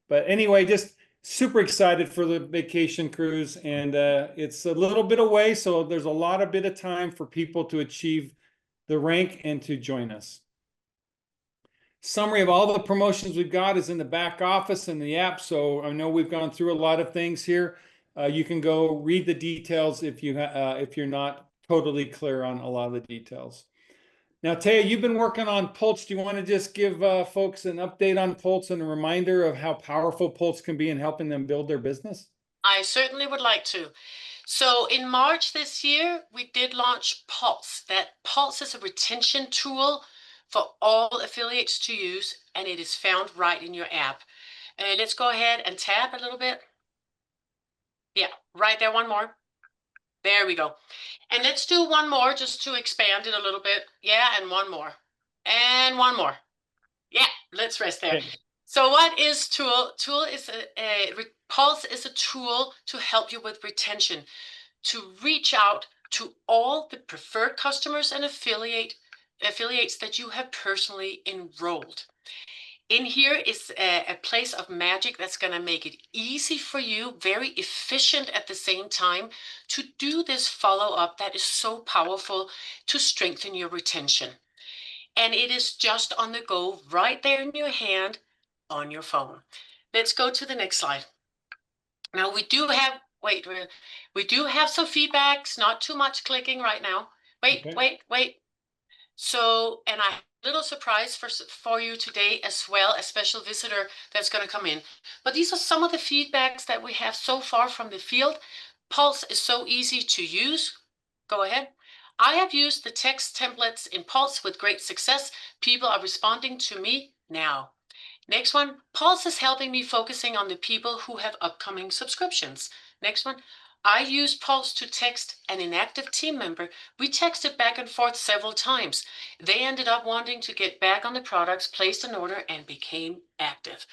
But anyway, just super excited for the vacation cruise, and it's a little bit away, so there's a bit of time for people to achieve the rank and to join us. summary of all the promotions we've got is in the back office in the app. So I know we've gone through a lot of things here. You can go read the details if you're not totally clear on a lot of the details. Now, Taya, you've been working on Pulse. Do you want to just give folks an update on Pulse and a reminder of how powerful Pulse can be in helping them build their business? I certainly would like to. So in March this year, we did launch Pulse. That Pulse is a retention tool for all affiliates to use, and it is found right in your app. Let's go ahead and tap a little bit. Yeah, right there, one more. There we go. And let's do one more just to expand it a little bit. Yeah, and one more. And one more. Yeah, let's rest there. Okay. So what is Tool? Tool is Pulse is a tool to help you with retention, to reach out to all the preferred customers and affiliates that you have personally enrolled. In here is a place of magic that's going to make it easy for you, very efficient at the same time, to do this follow-up that is so powerful to strengthen your retention. And it is just on the go right there in your hand on your phone. Let's go to the next slide. Now we do have, we do have some feedbacks, not too much clicking right now. Wait. So, and I have a little surprise for you today as well, a special visitor that's going to come in. But these are some of the feedbacks that we have so far from the field. Pulse is so easy to use. Go ahead. I have used the text templates in Pulse with great success. People are responding to me now. Next one, Pulse is helping me focusing on the people who have upcoming subscriptions. Next one, I used Pulse to text an inactive team member. We texted back and forth several times. They ended up wanting to get back on the products, placed an order, and became active.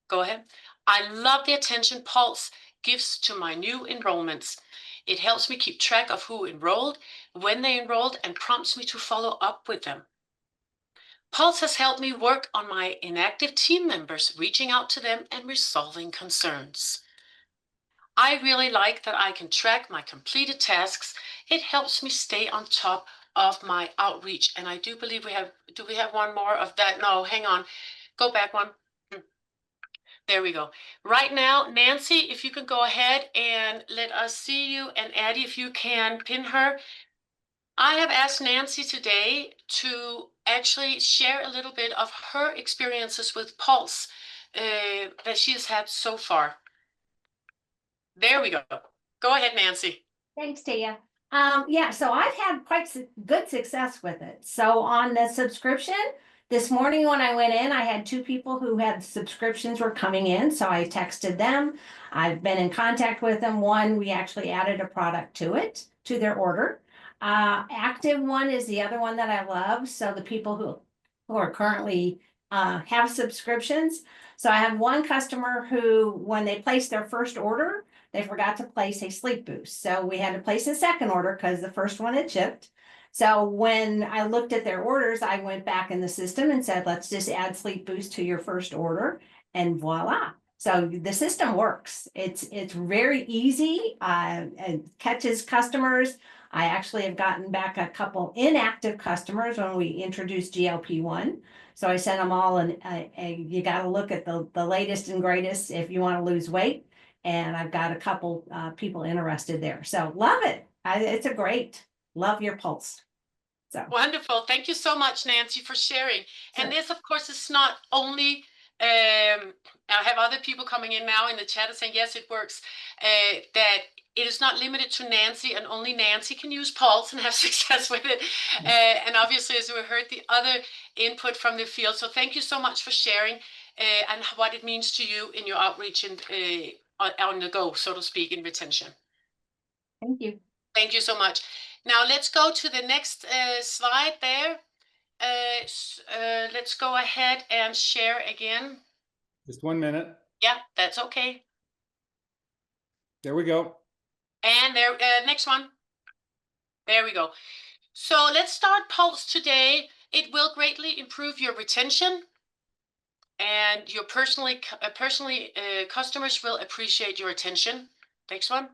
Go ahead. I love the attention Pulse gives to my new enrollments. It helps me keep track of who enrolled, when they enrolled, and prompts me to follow up with them. Pulse has helped me work on my inactive team members, reaching out to them and resolving concerns. I really like that I can track my completed tasks. It helps me stay on top of my outreach. And I do believe do we have one more of that? No, hang on. Go back one. There we go. Right now, Nancy, if you can go ahead and let us see you, and Addie, if you can pin her. I have asked Nancy today to actually share a little bit of her experiences with Pulse that she has had so far. There we go. Go ahead, Nancy. Thanks, Tia. Yeah, so I've had quite good success with it. So on the subscription, this morning when I went in, I had 2 people who had subscriptions were coming in. So I texted them. I've been in contact with them. One, we actually added a product to their order. Active one is the other one that I love. So the people who are currently have subscriptions. So I have one customer who, when they placed their first order, they forgot to place a sleep boost. So we had to place a second order because the first one had shipped. So when I looked at their orders, I went back in the system and said, let's just add sleep boost to your first order, and voila. So the system works. It's very easy. It catches customers. I actually have gotten back a couple inactive customers when we introduced GLP-1. So I sent them all you got to look at the latest and greatest if you want to lose weight. And I've got a couple people interested there. So love it. It's a great, love your Pulse. So wonderful. Thank you so much, Nancy, for sharing. Sure. And this, of course, is not only, I have other people coming in now in the chat and saying, yes, it works, that it is not limited to Nancy, and only Nancy can use Pulse and have success with it. And obviously, as we heard, the other input from the field. So thank you so much for sharing and what it means to you in your outreach and on the go, so to speak, in retention. thank you. Thank you so much. Now let's go to the next slide there. Let's go ahead and share again. Just 1 minute. Yeah, that's okay. There we go. And there, next one. There we go. So let's start Pulse today. It will greatly improve your retention, and your customers will appreciate your attention. Next one.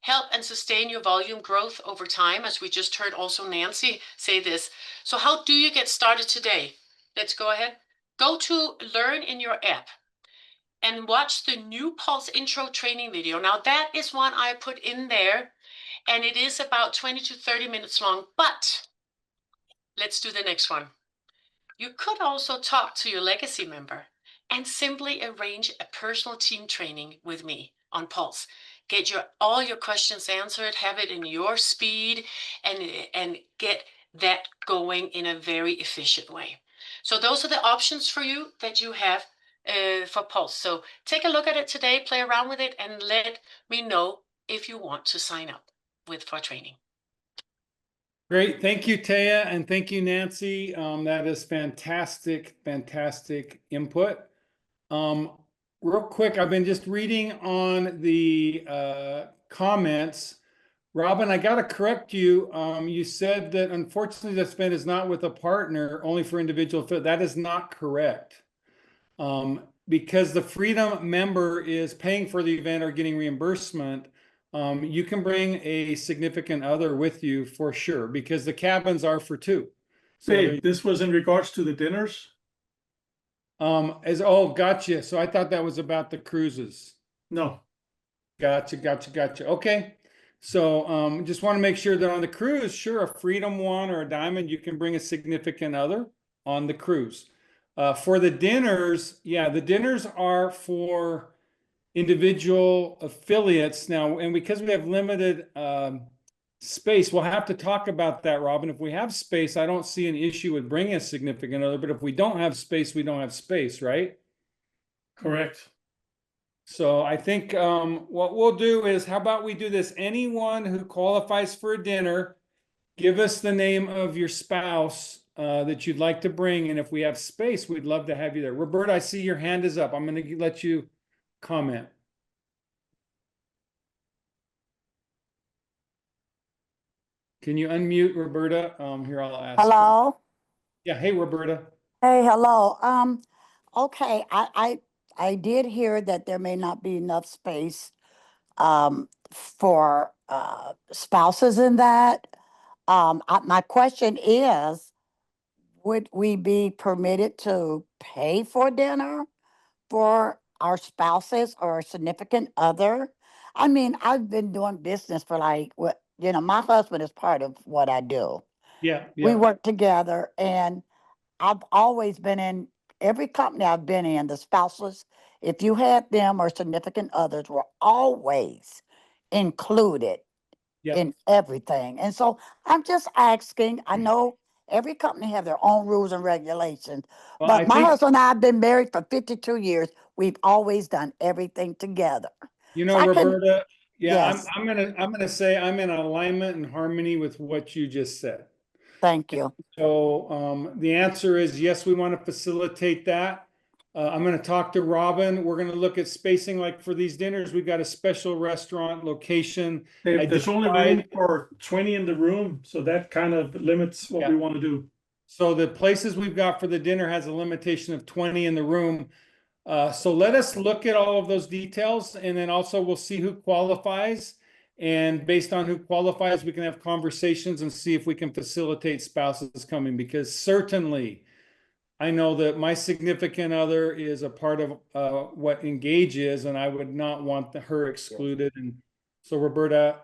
Help and sustain your volume growth over time, as we just heard also Nancy say this. So how do you get started today? Let's go ahead. go to Learn in your app and watch the new Pulse intro training video. Now that is one I put in there, and it is about 20 to 30 minutes long, but let's do the next one. You could also talk to your legacy member and simply arrange a personal team training with me on Pulse. Get all your questions answered, have it in your speed, and get that going in a very efficient way. So those are the options for you that you have for Pulse. So take a look at it today, play around with it, and let me know if you want to sign up for training. Great. Thank you, Taya, and thank you, Nancy. That is fantastic, fantastic input. Real quick, I've been just reading on the comments. Robin, I got to correct you. You said that unfortunately the spend is not with a partner, only for individual. That is not correct. Because the Freedom member is paying for the event or getting reimbursement, you can bring a significant other with you for sure, because the cabins are for two. So Dave, this was in regards to the dinners? oh, gotcha. So I thought that was about the cruises. No. Gotcha. Okay. So just want to make sure that on the cruise, sure, a Freedom one or a Diamond, you can bring a significant other on the cruise. For the dinners, yeah, the dinners are for individual affiliates now, and because we have limited space, we'll have to talk about that, Robin. If we have space, I don't see an issue with bringing a significant other, but if we don't have space, we don't have space, right? Correct. So I think what we'll do is, how about we do this? Anyone who qualifies for a dinner, give us the name of your spouse that you'd like to bring. And if we have space, we'd love to have you there. Roberta, I see your hand is up. I'm going to let you comment. Can you unmute Roberta? Here, I'll ask. Hello. Yeah. Hey, Roberta. Hey, hello. Okay, I did hear that there may not be enough space for spouses in that. My question is, would we be permitted to pay for dinner for our spouses or significant other? I mean, I've been doing business for like, my husband is part of what I do. Yeah. We work together, and I've always been in every company I've been in, the spouses, if you had them or significant others, were always included in everything. And so I'm just asking, I know every company have their own rules and regulations, Well, but my husband and I have been married for 52 years. We've always done everything together. You know, So Roberta, Yes. I'm gonna say I'm in alignment and harmony with what you just said. Thank you. So the answer is yes, we want to facilitate that. I'm going to talk to Robin. We're going to look at spacing. Like for these dinners, we've got a special restaurant location. Dave, there's only room for 20 in the room, so that kind of limits what we want to do. So the places we've got for the dinner has a limitation of 20 in the room. So let us look at all of those details, and then also we'll see who qualifies. And based on who qualifies, we can have conversations and see if we can facilitate spouses coming, because certainly I know that my significant other is a part of what Engage is, and I would not want her excluded. And so, Roberta,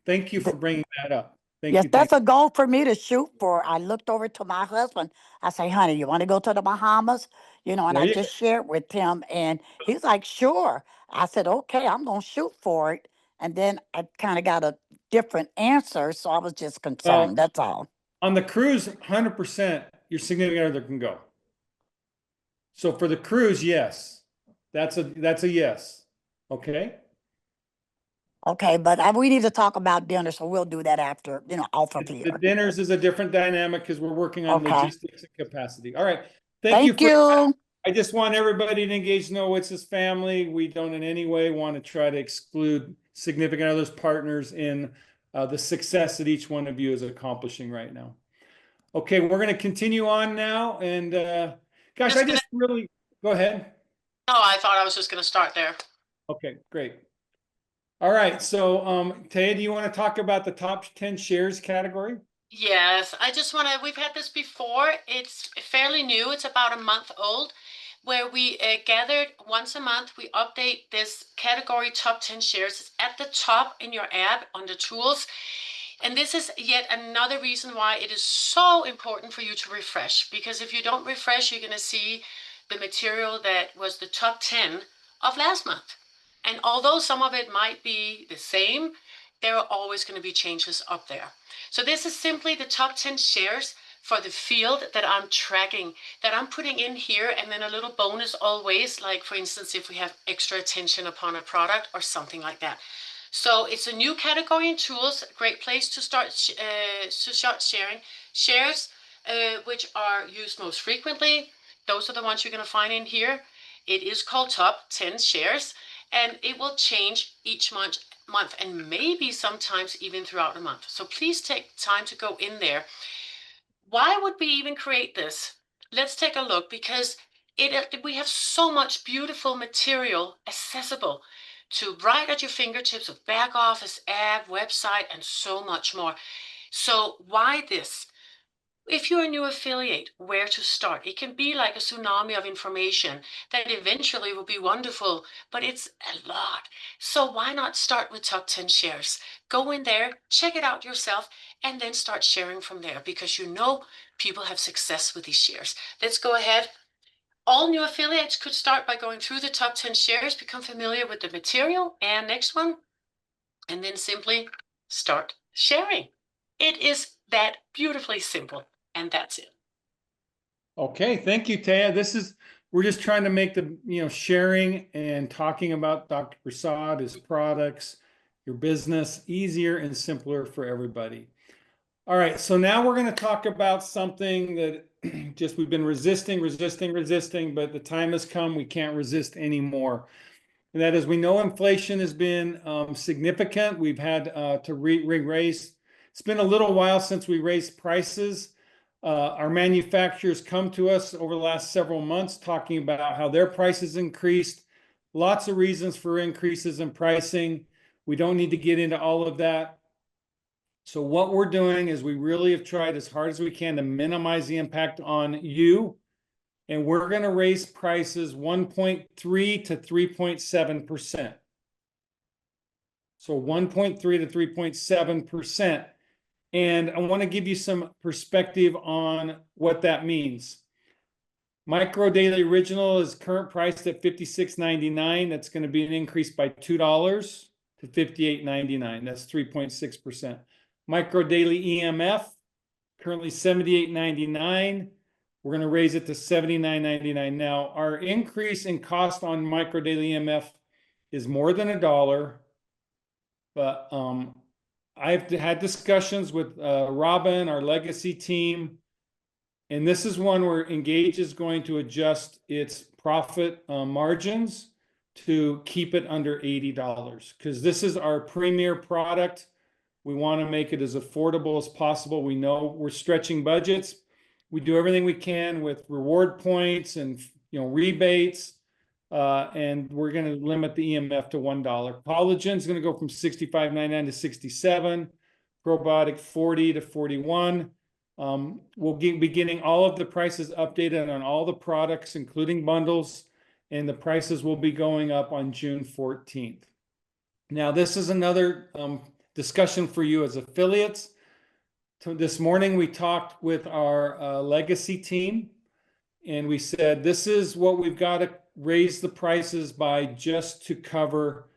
thank you for bringing that up. Yes, that's a goal for me to shoot for. I looked over to my husband. I say, honey, you want to go to the Bahamas? And I just shared with him, and he's like, sure. I said, okay, I'm going to shoot for it. And then I kind of got a different answer, so I was just concerned. That's all. On the cruise, 100%, your significant other can go. So for the cruise, yes, that's a yes. Okay. Okay, but we need to talk about dinner, so we'll do that after, off of here. The dinners is a different dynamic because we're working on logistics and capacity. All right. Thank you. I just want everybody to engage to know it's his family. We don't in any way want to try to exclude significant others, partners in the success that each one of you is accomplishing right now. Okay, we're going to continue on now. And gosh, go ahead. No, I thought I was just going to start there. Okay, great. All right. So Taya, do you want to talk about the top 10 shares category? Yes, I just want to, we've had this before. It's fairly new. It's about a month old, where we gathered once a month. We update this category top 10 shares. It's at the top in your app under tools. And this is yet another reason why it is so important for you to refresh, because if you don't refresh, you're going to see the material that was the top 10 of last month. And although some of it might be the same, there are always going to be changes up there. So this is simply the top 10 shares for the field that I'm tracking, that I'm putting in here, and then a little bonus always, like for instance, if we have extra attention upon a product or something like that. So it's a new category in tools, a great place to start sharing shares, which are used most frequently. Those are the ones you're going to find in here. It is called top 10 shares, and it will change each month and maybe sometimes even throughout the month. So please take time to go in there. Why would we even create this? Let's take a look, because we have so much beautiful material accessible to right at your fingertips of back office, app, website, and so much more. So why this? If you're a new affiliate, where to start? It can be like a tsunami of information that eventually will be wonderful, but it's a lot. So why not start with top 10 shares? Go in there, check it out yourself, and then start sharing from there, because you know people have success with these shares. Let's go ahead. All new affiliates could start by going through the top 10 shares, become familiar with the material, and next one, and then simply start sharing. It is that beautifully simple. And that's it. Okay, thank you, Taya. We're just trying to make the, sharing and talking about Dr. Prasad, his products, your business easier and simpler for everybody. All right, so now we're going to talk about something that we've been resisting, but the time has come, we can't resist anymore. And that is, we know inflation has been significant. We've had to raise. It's been a little while since we raised prices. Our manufacturers come to us over the last several months talking about how their prices increased. Lots of reasons for increases in pricing. We don't need to get into all of that. So what we're doing is we really have tried as hard as we can to minimize the impact on you. And we're going to raise prices 1.3 to 3.7%. So 1.3 to 3.7%. And I want to give you some perspective on what that means. Micro Daily Original is current priced at $56.99. That's going to be an increase by $2 to $58.99. That's 3.6%. Micro Daily EMF, currently $78.99. We're going to raise it to $79.99. Now, our increase in cost on Micro Daily EMF is more than $1, but I've had discussions with Robin, our legacy team, and this is one where Engage is going to adjust its profit margins to keep it under $80, because this is our premier product. We want to make it as affordable as possible. We know we're stretching budgets. We do everything we can with reward points and rebates, and we're going to limit the EMF to $1. Collagen is going to go from $65.99 to $67. Probiotic $40 to $41. We'll be getting all of the prices updated on all the products, including bundles, and the prices will be going up on June 14th. Now, this is another discussion for you as affiliates. This morning, we talked with our legacy team, and we said, this is what we've got to raise the prices by just to cover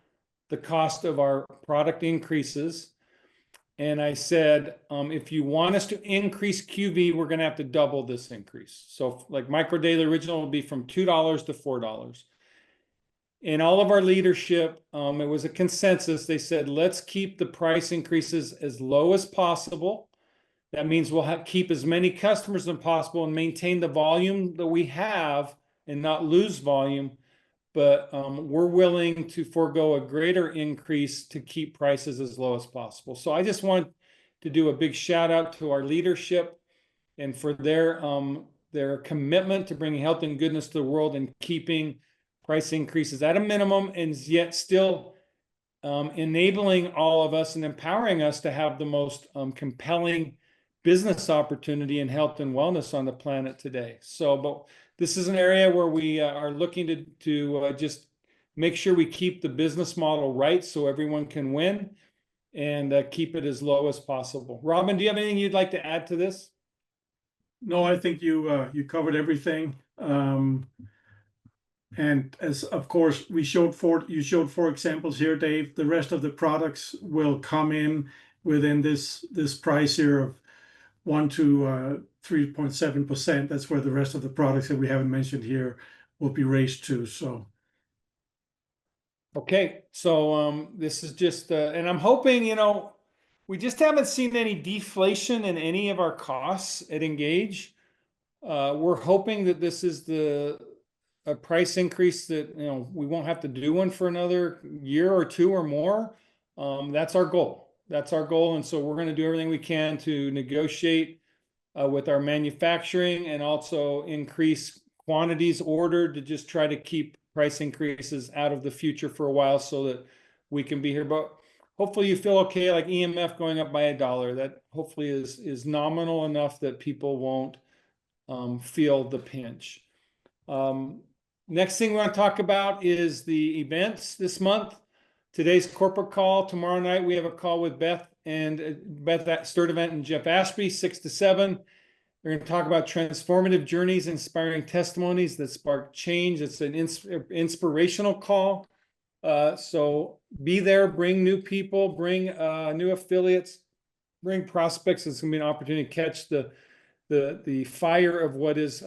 the cost of our product increases. And I said, if you want us to increase QV, we're going to have to double this increase. So like Micro Daily Original will be from $2 to $4. In all of our leadership, it was a consensus. They said, let's keep the price increases as low as possible. That means we'll keep as many customers as possible and maintain the volume that we have and not lose volume. But we're willing to forego a greater increase to keep prices as low as possible. So I just want to do a big shout out to our leadership and for their commitment to bringing health and goodness to the world and keeping price increases at a minimum, and yet still enabling all of us and empowering us to have the most compelling business opportunity in health and wellness on the planet today. So, but this is an area where we are looking to just make sure we keep the business model right so everyone can win, and keep it as low as possible. Robin, do you have anything you'd like to add to this? No, I think you covered everything. And as of course you showed 4 examples here, Dave. The rest of the products will come in within this price here of 1 to 3.7%. That's where the rest of the products that we haven't mentioned here will be raised to. So. Okay, so this is just, and I'm hoping, we just haven't seen any deflation in any of our costs at Engage. We're hoping that this is a price increase that, we won't have to do one for another year or 2 or more. That's our goal. That's our goal. And so we're going to do everything we can to negotiate with our manufacturing and also increase quantities ordered to just try to keep price increases out of the future for a while so that we can be here. But hopefully you feel okay, like EMF going up by $1. That hopefully is nominal enough that people won't feel the pinch. Next thing we want to talk about is the events this month. Today's corporate call. Tomorrow night we have a call with Beth at Sturdivant and Jeff Ashby, 6 to 7. We're going to talk about transformative journeys, inspiring testimonies that spark change. It's an inspirational call. So be there, bring new people, bring new affiliates, bring prospects. It's going to be an opportunity to catch the fire of what is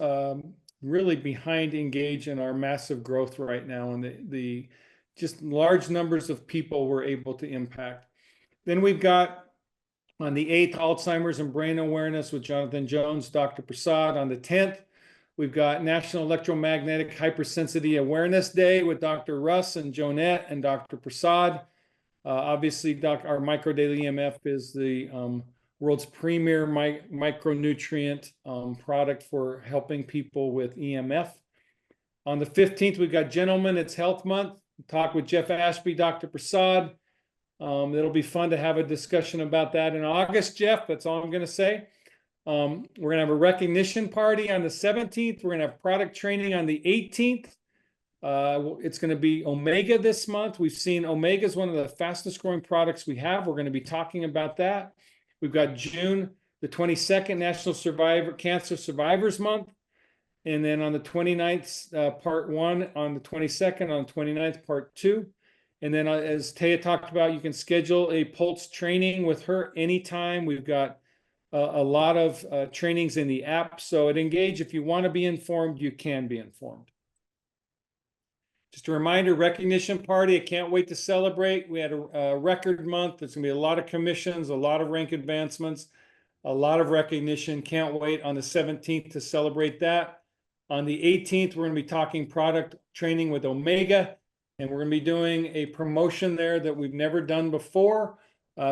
really behind Engage and our massive growth right now, and the just large numbers of people we're able to impact. Then we've got on the 8th, Alzheimer's and Brain Awareness with Jonathan Jones, Dr. Prasad. On the 10th, we've got National Electromagnetic Hypersensitivity Awareness Day with Dr. Russ and Jonette and Dr. Prasad. Obviously, our Microdaily EMF is the world's premier micronutrient product for helping people with EMF. On the 15th, we've got Gentlemen, It's Health Month. Talk with Jeff Ashby, Dr. Prasad. It'll be fun to have a discussion about that in August, Jeff. That's all I'm going to say. We're going to have a recognition party on the 17th. We're going to have product training on the 18th. It's going to be Omega this month. We've seen Omega is one of the fastest growing products we have. We're going to be talking about that. We've got June the 22nd, National Cancer Survivors Month. And then on the 29th, part 1, on the 22nd, on the 29th, part 2. And then as Taya talked about, you can schedule a Pulse training with her anytime. We've got a lot of trainings in the app. So at Engage, if you want to be informed, you can be informed. Just a reminder, recognition party. I can't wait to celebrate. We had a record month. There's going to be a lot of commissions, a lot of rank advancements, a lot of recognition. Can't wait on the 17th to celebrate that. On the 18th, we're going to be talking product training with Omega, and we're going to be doing a promotion there that we've never done before.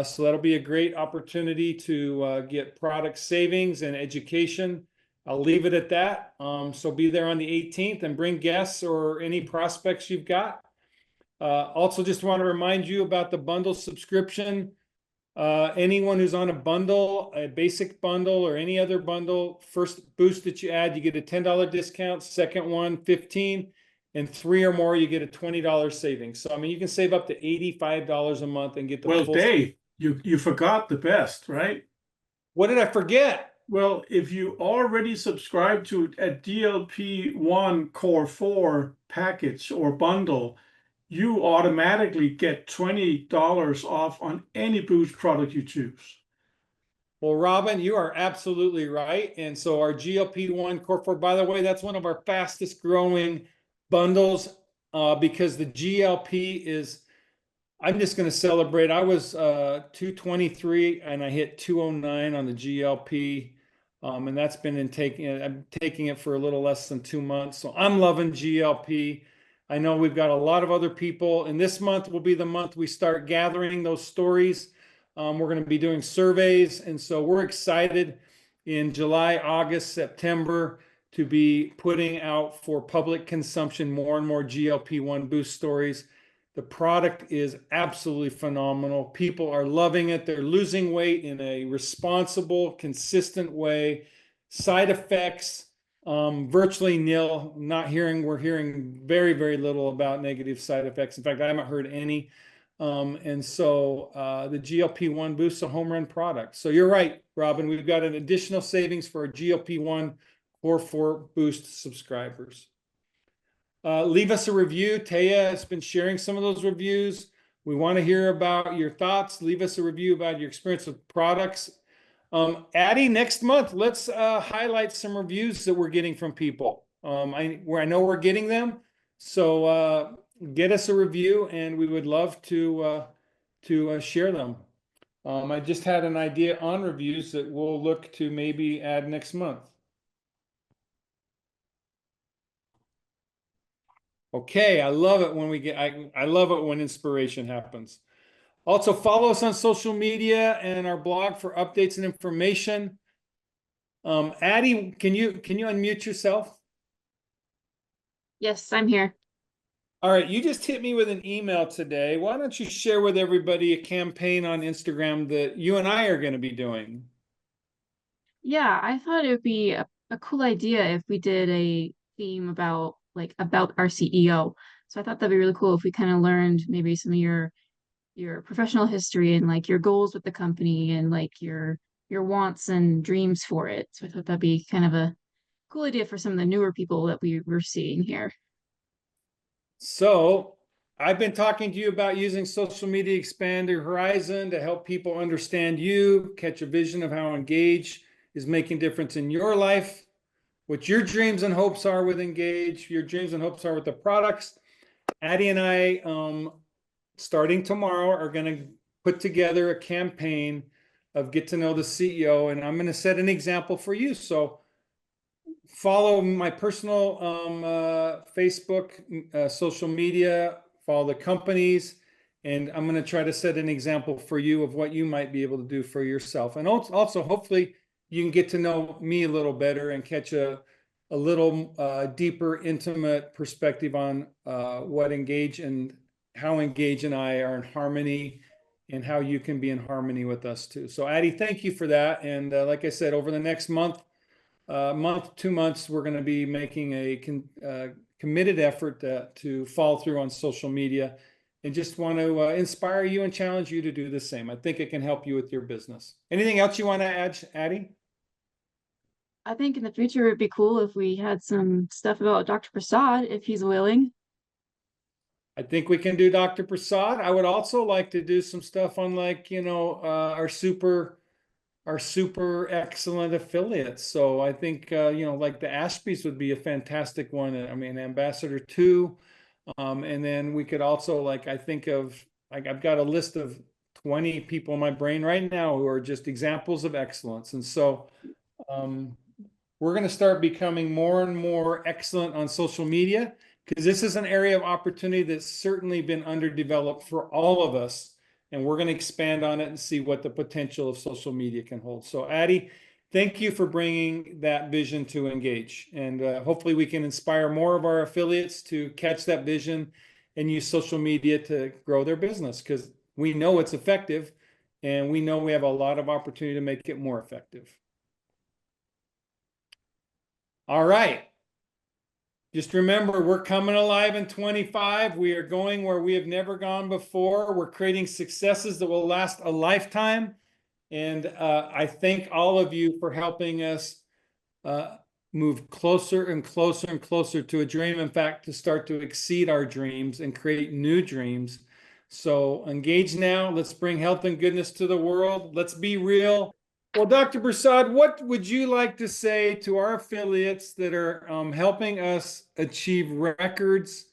So that'll be a great opportunity to get product savings and education. I'll leave it at that. So be there on the 18th and bring guests or any prospects you've got. Also, just want to remind you about the bundle subscription. Anyone who's on a bundle, a basic bundle or any other bundle, first boost that you add, you get a $10 discount. Second one, $15, and 3 or more, you get a $20 savings. So, I mean, you can save up to $85 a month and get the Well, full. Dave, you forgot the best, right? What did I forget? Well, if you already subscribe to a GLP-1 Core 4 package or bundle, you automatically get $20 off on any Boost product you choose. Well, Robin, you are absolutely right. And so our GLP-1 Core 4, by the way, that's one of our fastest growing bundles because the GLP is, I'm just going to celebrate. I was 223 and I hit 209 on the GLP. And that's been I'm taking it for a little less than 2 months. So I'm loving GLP. I know we've got a lot of other people, and this month will be the month we start gathering those stories. We're going to be doing surveys. And so we're excited in July, August, September to be putting out for public consumption more and more GLP-1 Boost stories. The product is absolutely phenomenal. People are loving it. They're losing weight in a responsible, consistent way. Side effects, virtually nil. We're hearing very, very little about negative side effects. In fact, I haven't heard any. And so the GLP-1 Boost a home run product. So you're right, Robin. We've got an additional savings for our GLP-1 Core 4 Boost subscribers. Leave us a review. Taya has been sharing some of those reviews. We want to hear about your thoughts. Leave us a review about your experience with products. Addie, next month, let's highlight some reviews that we're getting from people. I know we're getting them. So get us a review, and we would love to share them. I just had an idea on reviews that we'll look to maybe add next month. Okay, I love it when we get, I love it when inspiration happens. Also, follow us on social media and our blog for updates and information. Addie, can you unmute yourself? Yes, I'm here. All right, you just hit me with an email today. Why don't you share with everybody a campaign on Instagram that you and I are going to be doing? Yeah, I thought it would be a cool idea if we did a theme about our CEO. So I thought that'd be really cool if we kind of learned maybe some of your professional history and like your goals with the company and like your wants and dreams for it. So I thought that'd be kind of a cool idea for some of the newer people that we're seeing here. So I've been talking to you about using social media to expand your horizon to help people understand you, catch a vision of how Engage is making difference in your life, what your dreams and hopes are with Engage, your dreams and hopes are with the products. Addie and I, starting tomorrow, are going to put together a campaign of Get to Know the CEO, and I'm going to set an example for you. So follow my personal Facebook, social media, follow the companies, and I'm going to try to set an example for you of what you might be able to do for yourself. And also, hopefully, you can get to know me a little better and catch a little deeper, intimate perspective on what Engage and how Engage and I are in harmony, and how you can be in harmony with us too. So Addie, thank you for that. And like I said, over the next month, 2 months, we're going to be making a committed effort to follow through on social media, and just want to inspire you and challenge you to do the same. I think it can help you with your business. Anything else you want to add, Addie? I think in the future it'd be cool if we had some stuff about Dr. Prasad, if he's willing. I think we can do Dr. Prasad. I would also like to do some stuff on our super excellent affiliates. So I think, like the Ashby's would be a fantastic one. I mean, Ambassador 2. And then we could also, I've got a list of 20 people in my brain right now who are just examples of excellence. And so we're going to start becoming more and more excellent on social media, because this is an area of opportunity that's certainly been underdeveloped for all of us. And we're going to expand on it and see what the potential of social media can hold. So Addie, thank you for bringing that vision to Engage. And hopefully we can inspire more of our affiliates to catch that vision and use social media to grow their business, because we know it's effective, and we know we have a lot of opportunity to make it more effective. All right. Just remember, we're coming alive in 25. We are going where we have never gone before. We're creating successes that will last a lifetime. And I thank all of you for helping us move closer and closer and closer to a dream. In fact, to start to exceed our dreams and create new dreams. So Engage now. Let's bring health and goodness to the world. Let's be real. Well, Dr. Prasad, what would you like to say to our affiliates that are helping us achieve records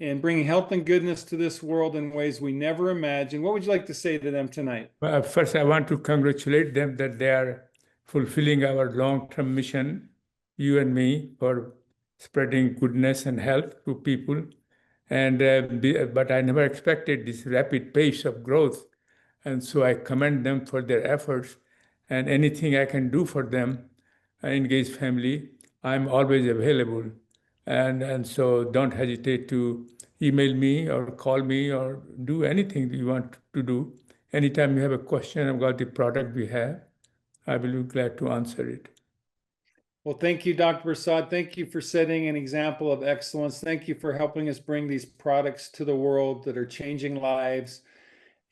and bring health and goodness to this world in ways we never imagined? What would you like to say to them tonight? Well, first, I want to congratulate them that they are fulfilling our long-term mission, you and me, for spreading goodness and health to people. And but I never expected this rapid pace of growth. And so I commend them for their efforts. And anything I can do for them, Engage family, I'm always available. And so don't hesitate to email me or call me or do anything you want to do. Anytime you have a question about the product we have, I will be glad to answer it. Well, thank you, Dr. Prasad. Thank you for setting an example of excellence. Thank you for helping us bring these products to the world that are changing lives.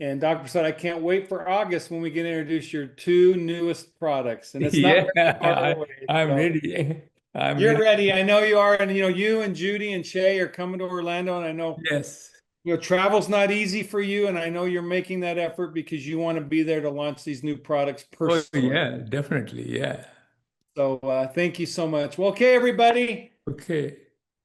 And Dr. Prasad, I can't wait for August when we can introduce your 2 newest products. And it's not very far away, I'm so- ready. I'm You're ready. I know you are. And you and Judy and Shay are coming to Orlando. And I know, Yes. travel's not easy for you. And I know you're making that effort because you want to be there to launch these new products Oh, personally. yeah, definitely. Yeah. So thank you so much. Well, okay, everybody. Okay.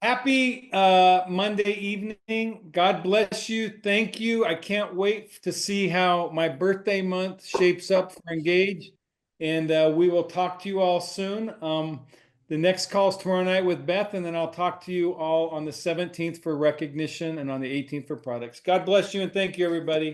Happy Monday evening. God bless you. Thank you. I can't wait to see how my birthday month shapes up for Engage. And we will talk to you all soon. The next call is tomorrow night with Beth, and then I'll talk to you all on the 17th for recognition and on the 18th for products. God bless you and thank you, everybody.